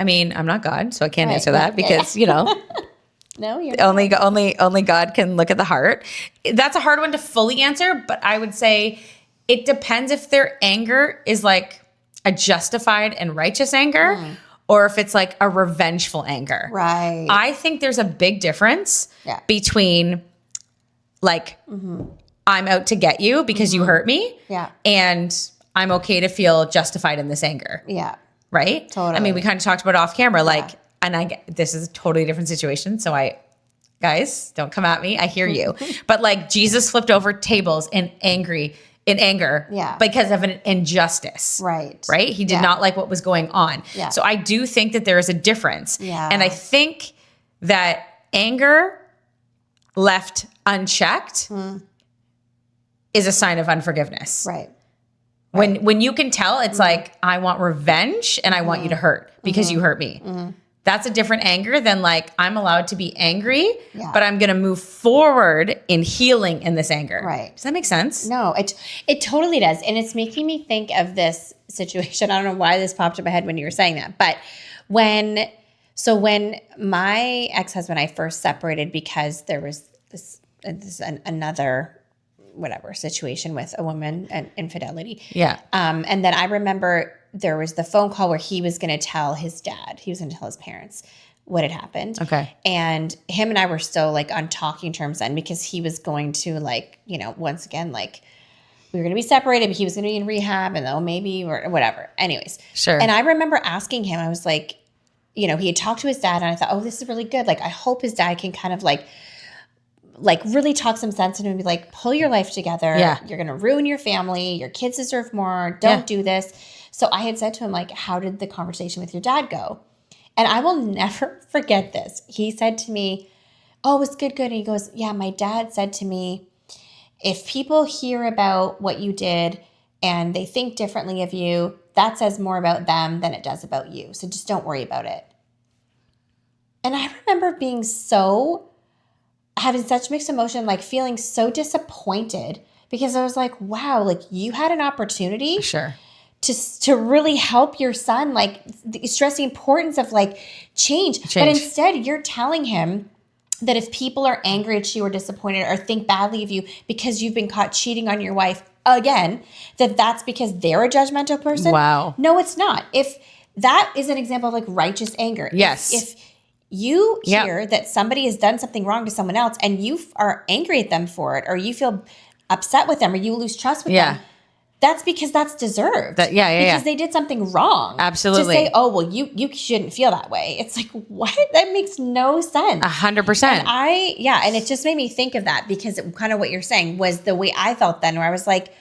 mean, I'm not God, so I can't answer that because,
No, you're
only God can look at the heart. That's a hard one to fully answer, but I would say it depends if their anger is like a justified and righteous anger or if it's like a revengeful anger.
Right.
I think there's a big difference between like I'm out to get you because you hurt me and I'm okay to feel justified in this anger.
Yeah.
Right?
Totally.
I mean, we kind of talked about off camera, like, and this is a totally different situation. So guys, don't come at me. I hear you. But like Jesus flipped over tables in anger because of an injustice.
Right.
Right? He did not like what was going on.
Yeah.
So I do think that there is a difference.
Yeah.
And I think that anger left unchecked is a sign of unforgiveness.
Right.
When you can tell, it's like, I want revenge and I want you to hurt because you hurt me. That's a different anger than like, I'm allowed to be angry,
Yeah.
but I'm going to move forward in healing in this anger.
Right.
Does that make sense?
No, it totally does. And it's making me think of this situation. I don't know why this popped in my head when you were saying that, but when my ex-husband and I first separated because there was another whatever situation with a woman and infidelity.
Yeah.
And then I remember there was the phone call where he was going to tell his dad, he was going to tell his parents what had happened.
Okay.
And him and I were still like on talking terms then because he was going to like, you know, once again, like we were going to be separated, but he was going to be in rehab and maybe or whatever. Anyways.
Sure.
And I remember asking him, I was like, you know, he had talked to his dad and I thought, oh, this is really good. Like, I hope his dad can kind of like really talk some sense into him and be like, pull your life together.
Yeah.
You're going to ruin your family. Your kids deserve more. Don't do this. So I had said to him, like, how did the conversation with your dad go? And I will never forget this. He said to me, oh, it was good. And he goes, yeah, my dad said to me, if people hear about what you did and they think differently of you, that says more about them than it does about you. So just don't worry about it. And I remember having such mixed emotion, like feeling so disappointed because I was like, wow, like you had an opportunity
Sure.
to really help your son, like stress the importance of like change. But instead you're telling him that if people are angry at you or disappointed or think badly of you because you've been caught cheating on your wife again, that's because they're a judgmental person.
Wow.
No, it's not. If that is an example of like righteous anger.
Yes.
If you hear that somebody has done something wrong to someone else and you are angry at them for it, or you feel upset with them, or you lose trust with them, that's because that's deserved. Because they did something wrong.
Absolutely.
To say, oh, well, you shouldn't feel that way. It's like, what? That makes no sense.
100%.
And it just made me think of that because kind of what you're saying was the way I felt then, where I was like,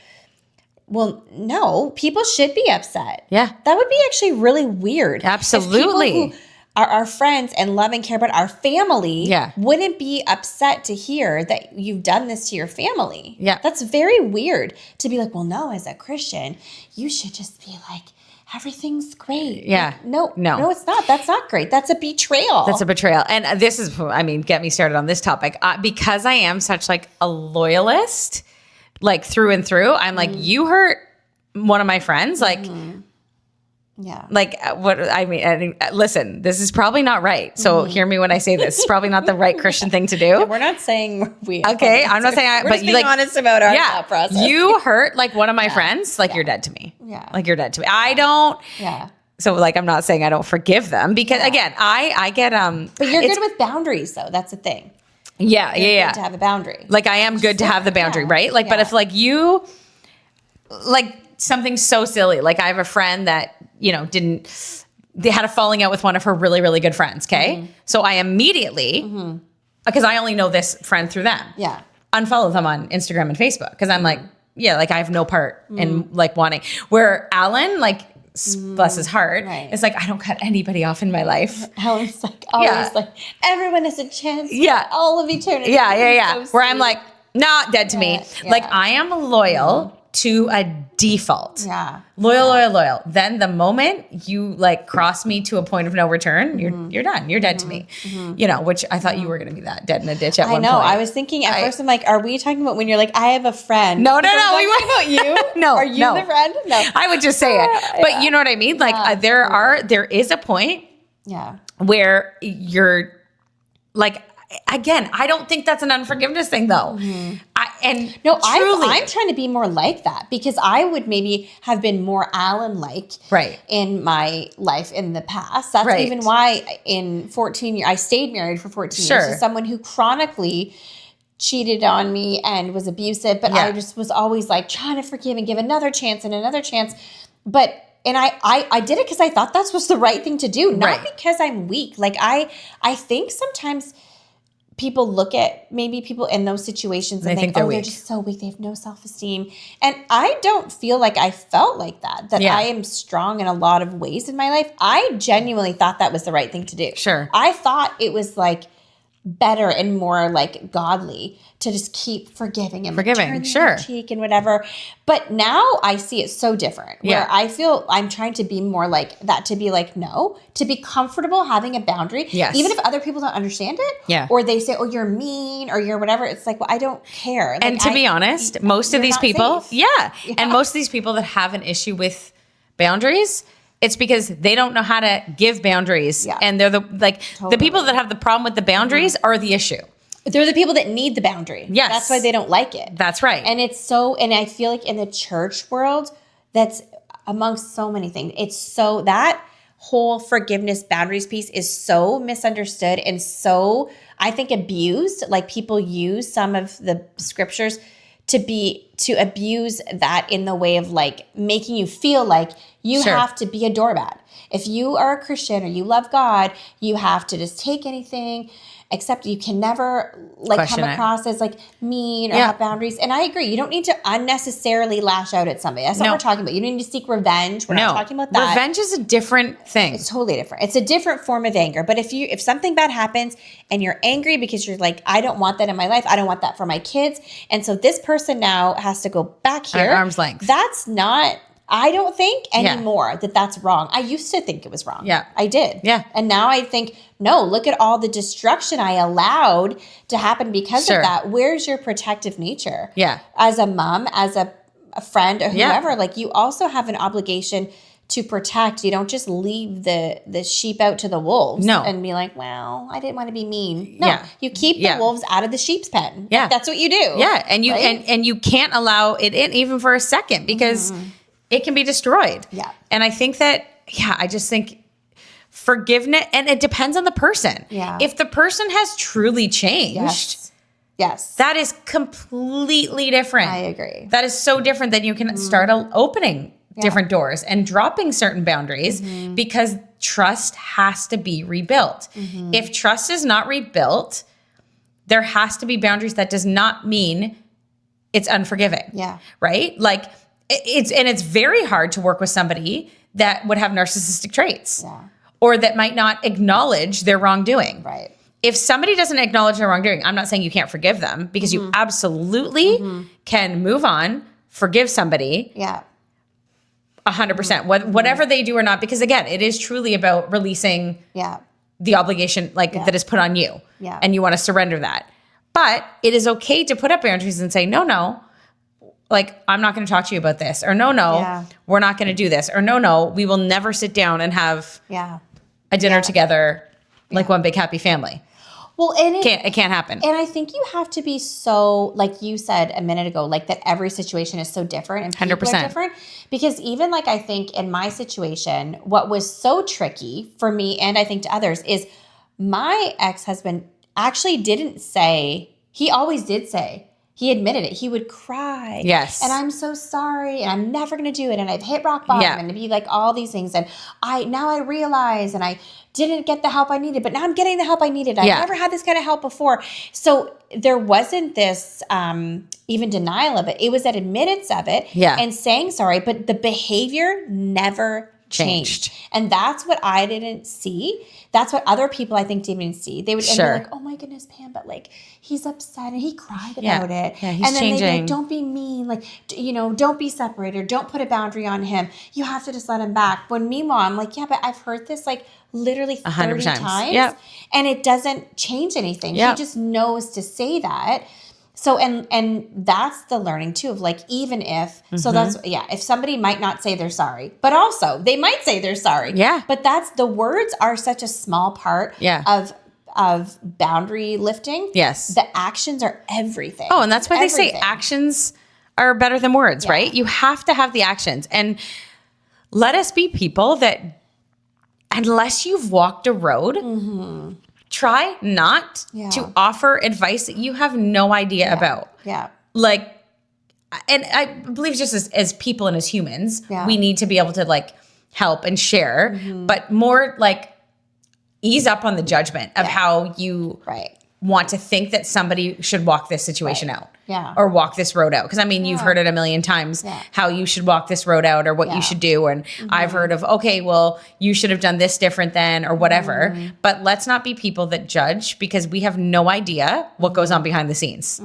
well, no, people should be upset.
Yeah.
That would be actually really weird.
Absolutely.
If people who are our friends and love and care about our family wouldn't be upset to hear that you've done this to your family.
Yeah.
That's very weird to be like, well, no, as a Christian, you should just be like, everything's great.
Yeah.
Like, no, it's not. That's not great. That's a betrayal.
And this is, I mean, get me started on this topic. Because I am such like a loyalist, like through and through, I'm like, you hurt one of my friends, like,
yeah.
Like what I mean, listen, this is probably not right. So hear me when I say this. It's probably not the right Christian thing to do.
Yeah, we're not saying
Okay, I'm not saying
we're
but
just
you
being
like
honest about our thought process.
You hurt like one of my friends, like you're dead to me.
Yeah.
Like you're dead to me. I don't So like I'm not saying I don't forgive them because again, I get
But you're good with boundaries though. That's the thing.
Yeah.
Good to have a boundary.
Like I am good to have the boundary, right? Like but if like you like something so silly, like I have a friend that you know, they had a falling out with one of her really, really good friends. Okay. So I immediately, because I only know this friend through them.
Yeah.
Unfollow them on Instagram and Facebook. Cause I'm like, like I have no part in like wanting where Alan, like bless his heart.
Right.
It's like, I don't cut anybody off in my life.
Alan's like, always like, everyone has a chance.
Yeah.
All of eternity.
Yeah. So where I'm like, nah, dead to me.
Yeah.
Like I am loyal to a default.
Yeah.
Loyal. Then the moment you like cross me to a point of no return, you're done. You're dead to me. You know, which I thought you were going to be that dead in a ditch at one point.
I know. I was thinking at first, I'm like, are we talking about when you're like, I have a friend?
No.
We were talking about you.
No.
Are you the friend? No.
I would just say it. But you know what I mean? Like there is a point where you're like, again, I don't think that's an unforgiveness thing though. I'm trying to be more like that because I would maybe have been more Alan-like in my life in the past. That's even why in 14 years, I stayed married for 14 years to someone who chronically cheated on me and was abusive, but I just was always like trying to forgive and give another chance and another chance. But I did it because I thought that was the right thing to do, not because I'm weak. Like I think sometimes people look at maybe people in those situations and think they're just so weak. They have no self-esteem. And I don't feel like I felt like that I am strong in a lot of ways in my life. I genuinely thought that was the right thing to do. Sure.
I thought it was like better and more like godly to just keep forgiving and like, turn the other cheek and whatever. But now I see it so different where I feel I'm trying to be more like that, to be like, no, to be comfortable having a boundary.
Yes.
Even if other people don't understand it.
Yeah.
Or they say, oh, you're mean or you're whatever. It's like, well, I don't care. Like,
and to be honest, most of these people, and most of these people that have an issue with boundaries, it's because they don't know how to give boundaries. Yeah. And they're the people that have the problem with the boundaries are the issue.
They're the people that need the boundary.
Yes.
That's why they don't like it.
That's right.
And and I feel like in the church world, that's amongst so many things. It's so, that whole forgiveness boundaries piece is so misunderstood and so, I think, abused. Like people use some of the scriptures to abuse that in the way of like making you feel like you have to be a doormat. If you are a Christian or you love God, you have to just take anything, except you can never like
question
come across as like mean or have boundaries. And I agree. You don't need to unnecessarily lash out at somebody. That's not what we're talking about. You don't need to seek revenge. We're not talking about that.
Revenge is a different thing.
It's totally different. It's a different form of anger. But if something bad happens and you're angry because you're like, I don't want that in my life. I don't want that for my kids. And so this person now has to go back here.
At arm's length.
That's not, I don't think anymore that that's wrong. I used to think it was wrong.
Yeah.
I did.
Yeah.
And now I think, no, look at all the destruction I allowed to happen because of that. Where's your protective nature?
Yeah.
As a mom, as a friend or whoever, like you also have an obligation to protect. You don't just leave the sheep out to the wolves and be like, well, I didn't want to be mean. No, you keep the wolves out of the sheep's pen. Yeah. Like, that's what you do.
Yeah. And you, and you can't allow it in even for a second because it can be destroyed. Yeah. And I think that, I just think forgiveness, and it depends on the person. Yeah. If the person has truly changed,
yes,
that is completely different.
I agree.
That is so different that you can start opening different doors and dropping certain boundaries because trust has to be rebuilt. If trust is not rebuilt, there has to be boundaries. That does not mean it's unforgiving. Yeah. Right? Like it's very hard to work with somebody that would have narcissistic traits or that might not acknowledge their wrongdoing. Right. If somebody doesn't acknowledge their wrongdoing, I'm not saying you can't forgive them because you absolutely can move on, forgive somebody. Yeah. 100%. Whatever they do or not, because again, it is truly about releasing the obligation that is put on you. Yeah. And you want to surrender that. But it is okay to put up boundaries and say, no, like, I'm not going to talk to you about this. Or no, we're not going to do this. Or no, we will never sit down and have a dinner together like one big happy family. Well, and it can't happen.
And I think you have to be so, like you said a minute ago, like that every situation is so different and people 100%. Are different. Because even like I think in my situation, what was so tricky for me and I think to others is my ex-husband actually didn't say, he always did say, he admitted it. He would cry. Yes. And I'm so sorry. And I'm never going to do it. And I've hit rock bottom. And be like all these things. And now I realize, and I didn't get the help I needed, but now I'm getting the help I needed. I've never had this kind of help before. So there wasn't this even denial of it. It was that admittance of it and saying sorry, but the behavior never changed. And that's what I didn't see. That's what other people I think didn't see. They would be like, oh my goodness, Pam, but like he's upset and he cried about it.
Yeah, he's
and then
changing.
They'd be like, don't be mean. Like, don't be separated. Don't put a boundary on him. You have to just let him back. When meanwhile, I'm like, but I've heard this like literally 30 times. Yep. And it doesn't change anything. Yep. He just knows to say that. So, and that's the learning too of like, even if, so that's, if somebody might not say they're sorry, but also they might say they're sorry. Yeah. But the words are such a small part of boundary lifting. Yes. The actions are everything.
Oh, and that's why they say actions are better than words, right? You have to have the actions. And let us be people that, unless you've walked a road, try not to offer advice that you have no idea about. Yeah. Like, and I believe just as people and as humans, we need to be able to like help and share, but more like ease up on the judgment of how you want to think that somebody should walk this situation out.
Yeah.
Or walk this road out. Because I mean, you've heard it a million times how you should walk this road out or what you should do. And I've heard of, okay, well, you should have done this different then or whatever. But let's not be people that judge because we have no idea what goes on behind the scenes.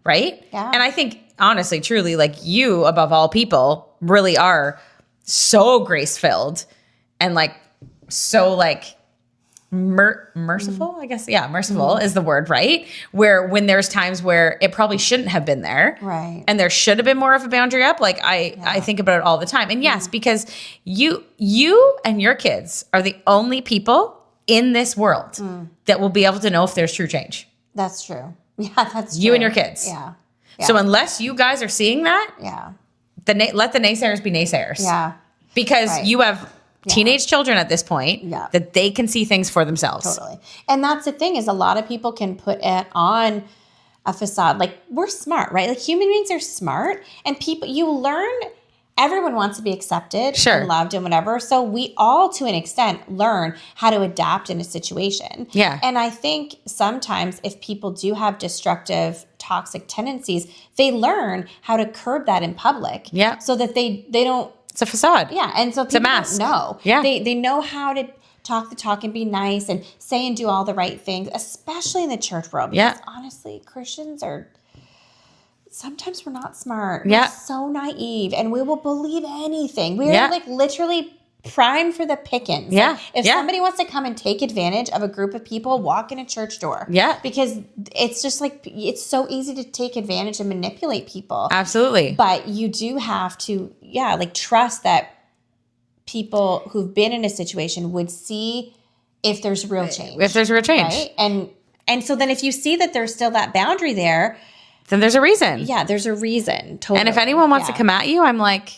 Right?
Yeah.
And I think, honestly, truly, like you, above all people, really are so grace-filled and like so like merciful, I guess. Yeah, merciful is the word, right? Where when there's times where it probably shouldn't have been there.
Right.
And there should have been more of a boundary up. Like I think about it all the time. And yes, because you and your kids are the only people in this world that will be able to know if there's true change.
That's true. Yeah, that's true.
You and your kids.
Yeah.
So unless you guys are seeing that, let the naysayers be naysayers.
Yeah.
Because you have teenage children at this point that they can see things for themselves.
Totally. And that's the thing is a lot of people can put it on a facade. Like we're smart, right? Like human beings are smart and people, you learn, everyone wants to be accepted and loved and whatever. So we all, to an extent, learn how to adapt in a situation.
Yeah.
And I think sometimes if people do have destructive, toxic tendencies, they learn how to curb that in public.
Yeah.
So that they don't.
It's a facade.
Yeah. And so people don't know.
Yeah.
They know how to talk the talk and be nice and say and do all the right things, especially in the church world. Because honestly, Christians are... Sometimes we're not smart. We're so naive and we will believe anything. We're like literally primed for the pickings.
Yeah.
Like, if somebody wants to come and take advantage of a group of people, walk in a church door.
Yeah.
Because it's just like, it's so easy to take advantage and manipulate people.
Absolutely.
But you do have to, like trust that people who've been in a situation would see if there's real change.
If there's real change.
Right? And so then if you see that there's still that boundary there,
then there's a reason.
yeah, there's a reason. Totally.
And if anyone wants to come at you, I'm like,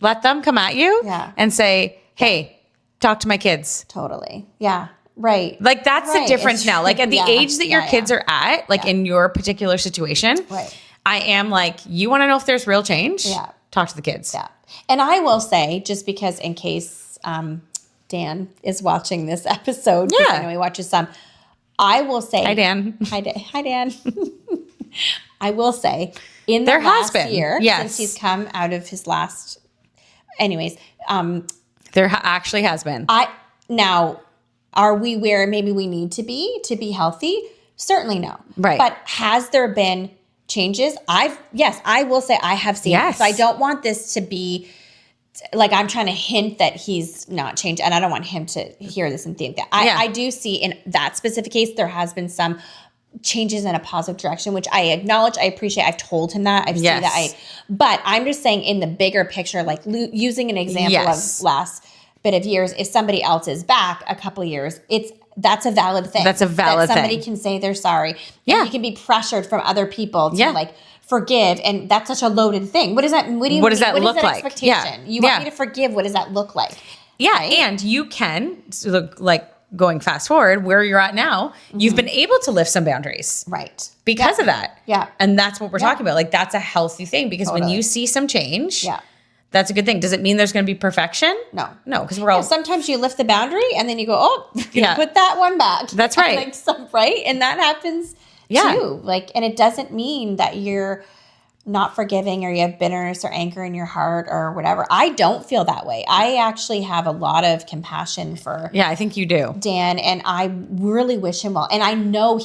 let them come at you and say, hey, talk to my kids.
Totally. Yeah. Right.
Like that's the difference now. Like at the age that your kids are at, like in your particular situation, I am like, you want to know if there's real change?
Yeah.
Talk to the kids.
Yeah. And I will say, just because in case Dan is watching this episode, I know he watches some, I will say.
Hi, Dan.
Hi, Dan. I will say, in the last year, since he's come out of his last, anyways.
There actually has been.
Now, are we where maybe we need to be healthy? Certainly no.
Right.
But has there been changes? I will say I have seen it. So I don't want this to be like I'm trying to hint that he's not changed, and I don't want him to hear this and think that. I do see in that specific case there has been some changes in a positive direction, which I acknowledge, I appreciate. I've told him that. I've seen that. But I'm just saying in the bigger picture, like using an example of last bit of years, if somebody else is back a couple of years, that's a valid thing.
That's a valid thing.
Somebody can say they're sorry. Yeah. And you can be pressured from other people to like forgive. And that's such a loaded thing. What does that look like? Expectation?
Yeah.
You want me to forgive. What does that look like?
Yeah. Right? And you can look like going fast forward where you're at now, you've been able to lift some boundaries.
Right.
Because of that.
Yeah.
And that's what we're talking about. Like that's a healthy thing because when you see some change, that's a good thing. Does it mean there's going to be perfection?
No.
No, because we're all...
sometimes you lift the boundary and then you go, put that one back.
That's right.
Right? And that happens too. Like, and it doesn't mean that you're not forgiving or you have bitterness or anger in your heart or whatever. I don't feel that way. I actually have a lot of compassion for
I think you do.
Dan, and I really wish him well. And I know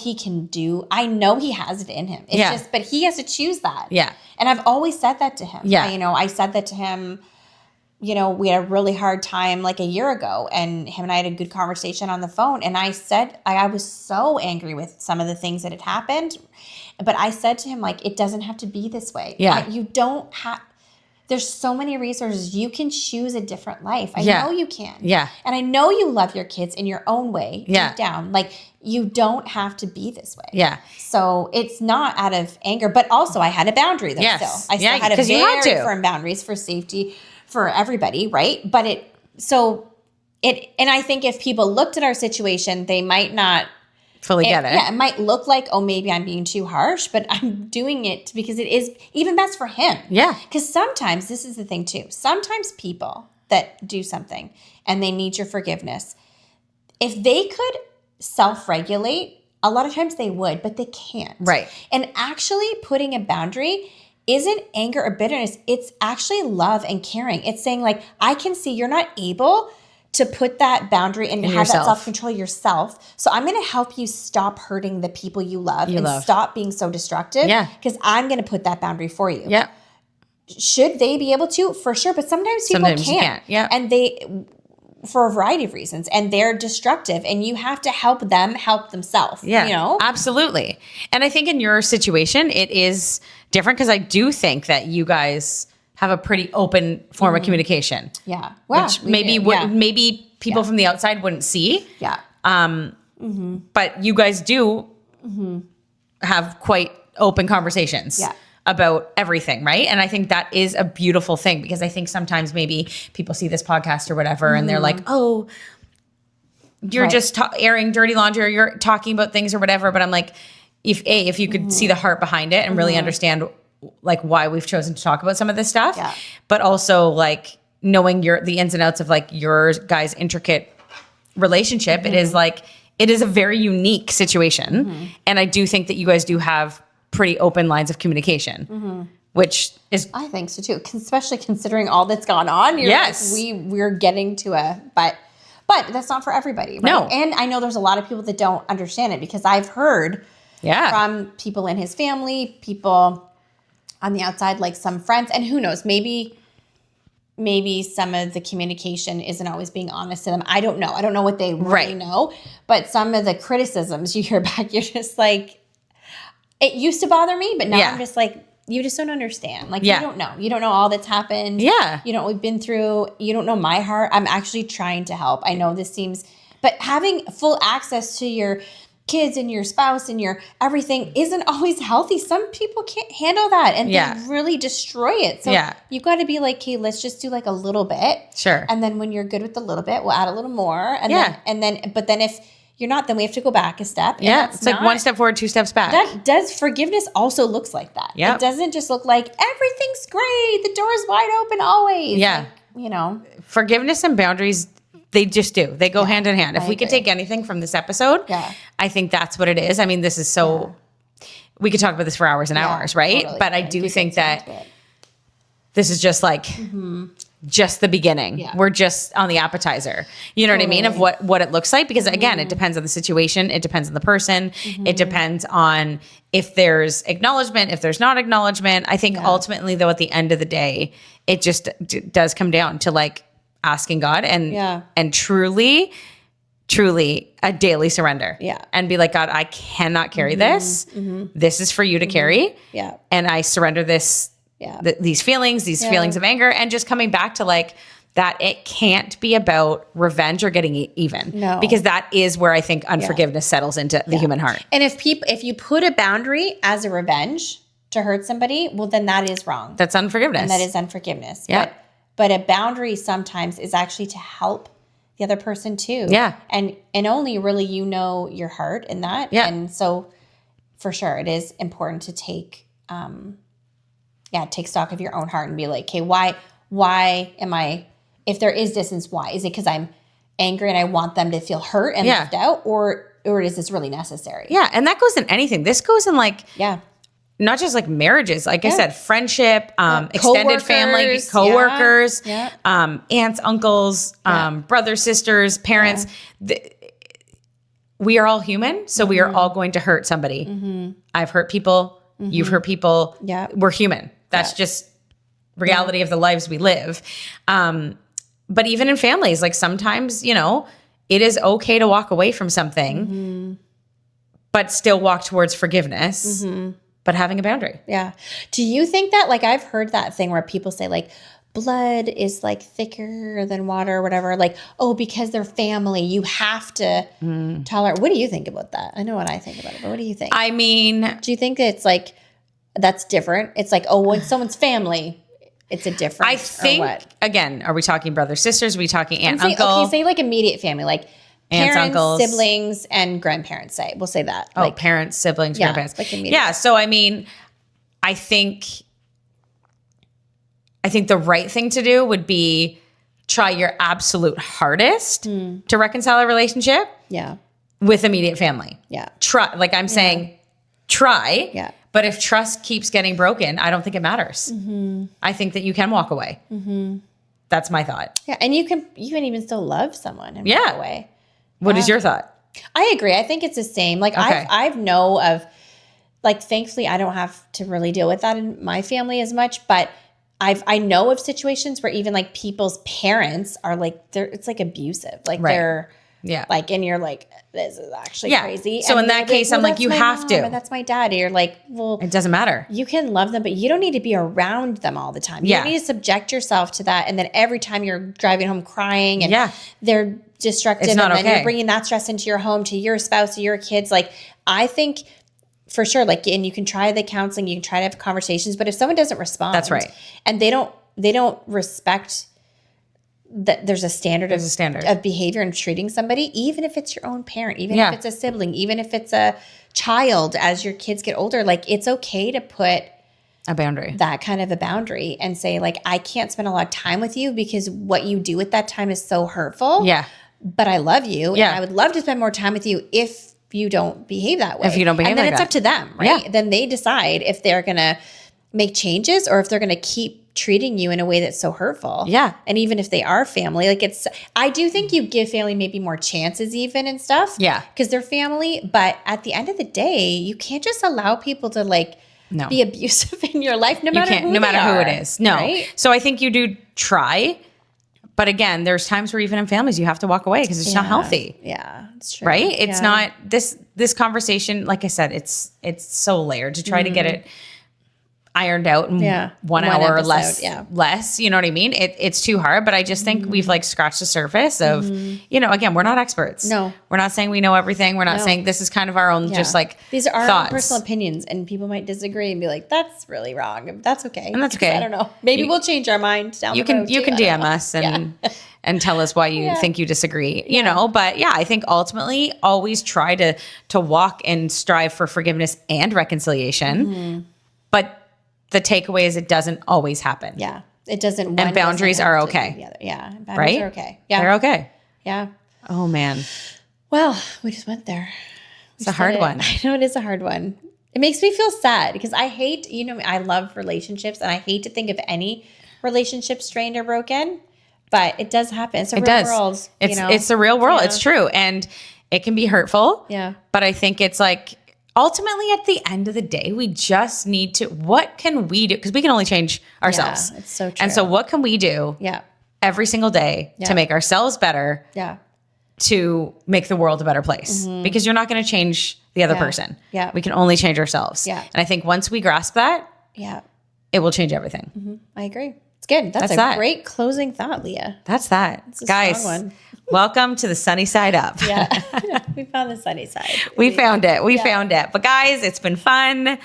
I know he has it in him. It's just, but he has to choose that.
Yeah.
And I've always said that to him.
Yeah.
I said that to him, we had a really hard time like a year ago, and him and I had a good conversation on the phone. And I said, I was so angry with some of the things that had happened. But I said to him, like, it doesn't have to be this way.
Yeah.
You don't have, there's so many resources. You can choose a different life. I know you can.
Yeah.
And I know you love your kids in your own way, deep down. Like, you don't have to be this way. Yeah. So it's not out of anger, but also I had a boundary though still. I still had a very firm boundaries for safety for everybody, right? But and I think if people looked at our situation, they might not
fully get it.
Yeah, it might look like, oh, maybe I'm being too harsh, but I'm doing it because it is even best for him. Yeah. Because sometimes, this is the thing too, sometimes people that do something and they need your forgiveness, if they could self-regulate a lot of times they would, but they can't.
Right.
And actually putting a boundary isn't anger or bitterness. It's actually love and caring. It's saying like, I can see you're not able to put that boundary and have
yourself.
that self-control yourself. So I'm going to help you stop hurting the people you love stop being so destructive.
Yeah.
Because I'm going to put that boundary for you.
Yeah.
Should they be able to? For sure. But sometimes people can't.
Yeah.
And for a variety of reasons, and they're destructive, and you have to help them help themselves.
Yeah,
you know?
Absolutely. And I think in your situation, it is different because I do think that you guys have a pretty open form of communication.
Yeah. Well,
which maybe people from the outside wouldn't see.
Yeah.
But you guys do have quite open conversations.
Yeah.
About everything, right? And I think that is a beautiful thing because I think sometimes maybe people see this podcast or whatever and they're like, oh, you're just airing dirty laundry or you're talking about things or whatever. But I'm like, if you could see the heart behind it and really understand like why we've chosen to talk about some of this stuff, but also like knowing the ins and outs of like your guys' intricate relationship, it is a very unique situation. And I do think that you guys do have pretty open lines of communication, which is...
I think so too, especially considering all that's gone on.
Yes.
Like, we're getting to but that's not for everybody, right?
No.
And I know there's a lot of people that don't understand it because I've heard from people in his family, people on the outside, like some friends, and who knows, maybe some of the communication isn't always being honest to them. I don't know. I don't know what they really know, but some of the criticisms you hear back, you're just like, it used to bother me, but now I'm just like, you just don't understand. Like, you don't know. You don't know all that's happened.
Yeah.
You know what we've been through. You don't know my heart. I'm actually trying to help. I know this seems, but having full access to your kids and your spouse and your everything isn't always healthy. Some people can't handle that and they really destroy it. So you got to be like, okay, let's just do like a little bit.
Sure.
And then when you're good with the little bit, we'll add a little more. And then if you're not, then we have to go back a step.
Yeah. It's like one step forward, two steps back.
Forgiveness also looks like that.
Yeah.
It doesn't just look like everything's great. The door's wide open always.
Yeah.
Like,
forgiveness and boundaries, they just do. They go hand in hand. If we could take anything from this episode, I think that's what it is. I mean, this is so, we could talk about this for hours and hours, right?
Totally.
But I do think that this is just like, just the beginning. Yeah. We're just on the appetizer. You know what I mean? Of what it looks like. Because again, it depends on the situation. It depends on the person. It depends on if there's acknowledgement, if there's not acknowledgement. I think ultimately though, at the end of the day, it just does come down to like asking God and truly a daily surrender.
Yeah.
And be like, God, I cannot carry this. This is for you to carry.
Yeah.
And I surrender this these feelings of anger, and just coming back to like that it can't be about revenge or getting even.
No.
Because that is where I think unforgiveness settles into the human heart.
And if you put a boundary as a revenge to hurt somebody, well, then that is wrong.
That's unforgiveness.
And that is unforgiveness.
Yeah.
But a boundary sometimes is actually to help the other person too.
Yeah.
And only really your heart in that.
Yeah.
And so for sure it is important to take stock of your own heart and be like, okay, why am I, if there is distance, why? Is it because I'm angry and I want them to feel hurt and left out, or is this really necessary?
Yeah. And that goes in anything. This goes in like, not just like marriages, like I said, friendship, extended family, coworkers, aunts, uncles, brothers, sisters, parents. We are all human. So we are all going to hurt somebody. I've hurt people. You've hurt people.
Yeah.
We're human. That's just reality of the lives we live. But even in families, like sometimes, it is okay to walk away from something, but still walk towards forgiveness, but having a boundary.
Yeah. Do you think that, like, I've heard that thing where people say like blood is like thicker than water or whatever, like, oh, because they're family, you have to tolerate. What do you think about that? I know what I think about it, but what do you think?
I mean,
do you think it's like, that's different? It's like, oh, when someone's family, it's a difference.
I think, again, are we talking brothers, sisters? Are we talking aunt,
uncle?
Okay,
say like immediate family, like
aunts,
parents,
uncles,
siblings, and grandparents. We'll say that.
Oh, like, parents, siblings, grandparents.
Like immediate.
Yeah. So, I mean, I think the right thing to do would be try your absolute hardest to reconcile a relationship.
Yeah.
with immediate family.
Yeah.
Try, like I'm saying, try.
Yeah.
But if trust keeps getting broken, I don't think it matters. I think that you can walk away. That's my thought.
Yeah. And you can even still love someone and walk away.
What is your thought?
I agree. I think it's the same. Like
Okay.
I've know of, like, thankfully I don't have to really deal with that in my family as much, but I know of situations where even like people's parents are like, it's like abusive. Like they're like, and you're like, this is actually crazy.
So
and
in that case, I'm like, you have to.
And that's my dad. And you're like, well,
it doesn't matter.
You can love them, but you don't need to be around them all the time. You don't need to subject yourself to that. And then every time you're driving home crying and they're destructive and then you're bringing that stress into your home, to your spouse, to your kids. Like, I think for sure, like, and you can try the counseling, you can try to have conversations, but if someone doesn't respond,
that's right.
And they don't respect that there's a standard of behavior and treating somebody, even if it's your own parent, even if it's a sibling, even if it's a child, as your kids get older, like, it's okay to put
a boundary,
that kind of a boundary, and say, like, I can't spend a lot of time with you because what you do with that time is so hurtful.
Yeah.
But I love you. Yeah. And I would love to spend more time with you if you don't behave that way.
If you don't behave
and then
like
it's
that.
up to them, right?
Yeah.
Then they decide if they're going to make changes or if they're going to keep treating you in a way that's so hurtful. Yeah. And even if they are family, like, I do think you give family maybe more chances even and stuff. Yeah. Because they're family. But at the end of the day, you can't just allow people to, like, be abusive in your life, no matter who
it is. No.
Right?
So I think you do try. But again, there's times where even in families, you have to walk away because it's not healthy.
Yeah, it's true.
Right? It's not this conversation. Like I said, it's so layered to try to get it ironed out in 1 hour or less. You know what I mean? It's too hard, but I just think we've like scratched the surface of, again, we're not experts. No. We're not saying we know everything. We're not saying this is kind of our own, just like
these are our
thoughts.
Own personal opinions, and people might disagree and be like, that's really wrong. That's okay.
And that's okay.
I don't know. Maybe we'll change our mind down the road.
You can DM us and tell us why you think you disagree, you know, but I think ultimately always try to walk and strive for forgiveness and reconciliation. But the takeaway is it doesn't always happen.
Yeah. It doesn't.
And boundaries are okay.
Yeah. Boundaries are okay. Yeah.
They're okay.
Yeah.
Oh, man.
Well, we just went there.
It's a hard one.
I know it is a hard one. It makes me feel sad because I hate, I love relationships and I hate to think of any relationship strained or broken, but it does happen. It's a real world.
It's the real world. It's true. And it can be hurtful.
Yeah.
But I think it's like, ultimately, at the end of the day, we just need to, what can we do? Because we can only change ourselves.
Yeah, it's so true.
And so what can we do every single day to make ourselves better, to make the world a better place? Because you're not going to change the other person. Yeah. We can only change ourselves. Yeah. And I think once we grasp that, it will change everything.
I agree. It's good. That's a great closing thought, Leah.
That's that.
It's a
Guys,
strong one.
Welcome to the sunny side up.
Yeah. We found the sunny side.
We found it. We found it. But guys, it's been fun.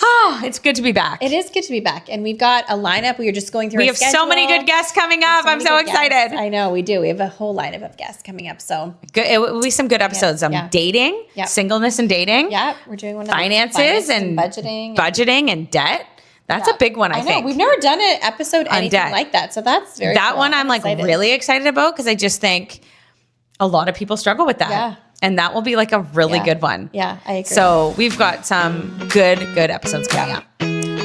Oh, it's good to be back.
It is good to be back. And we've got a lineup. We are just going through
We have so many good guests coming up. I'm so excited.
Guests. I know, we do. We have a whole lineup of guests coming up. So
good. It will be some good episodes. Dating, singleness and dating.
Yeah. We're doing one of
finances and budgeting and debt. That's a big one, I think.
We've never done an episode anything like that. So that's very
That
cool.
one I'm like really excited about because I just think a lot of people struggle with that. Yeah. And that will be like a really good one.
Yeah, I agree.
So we've got some good episodes coming up.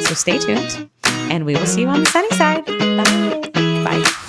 So stay tuned and we will see you on the sunny side.
Bye.
Bye.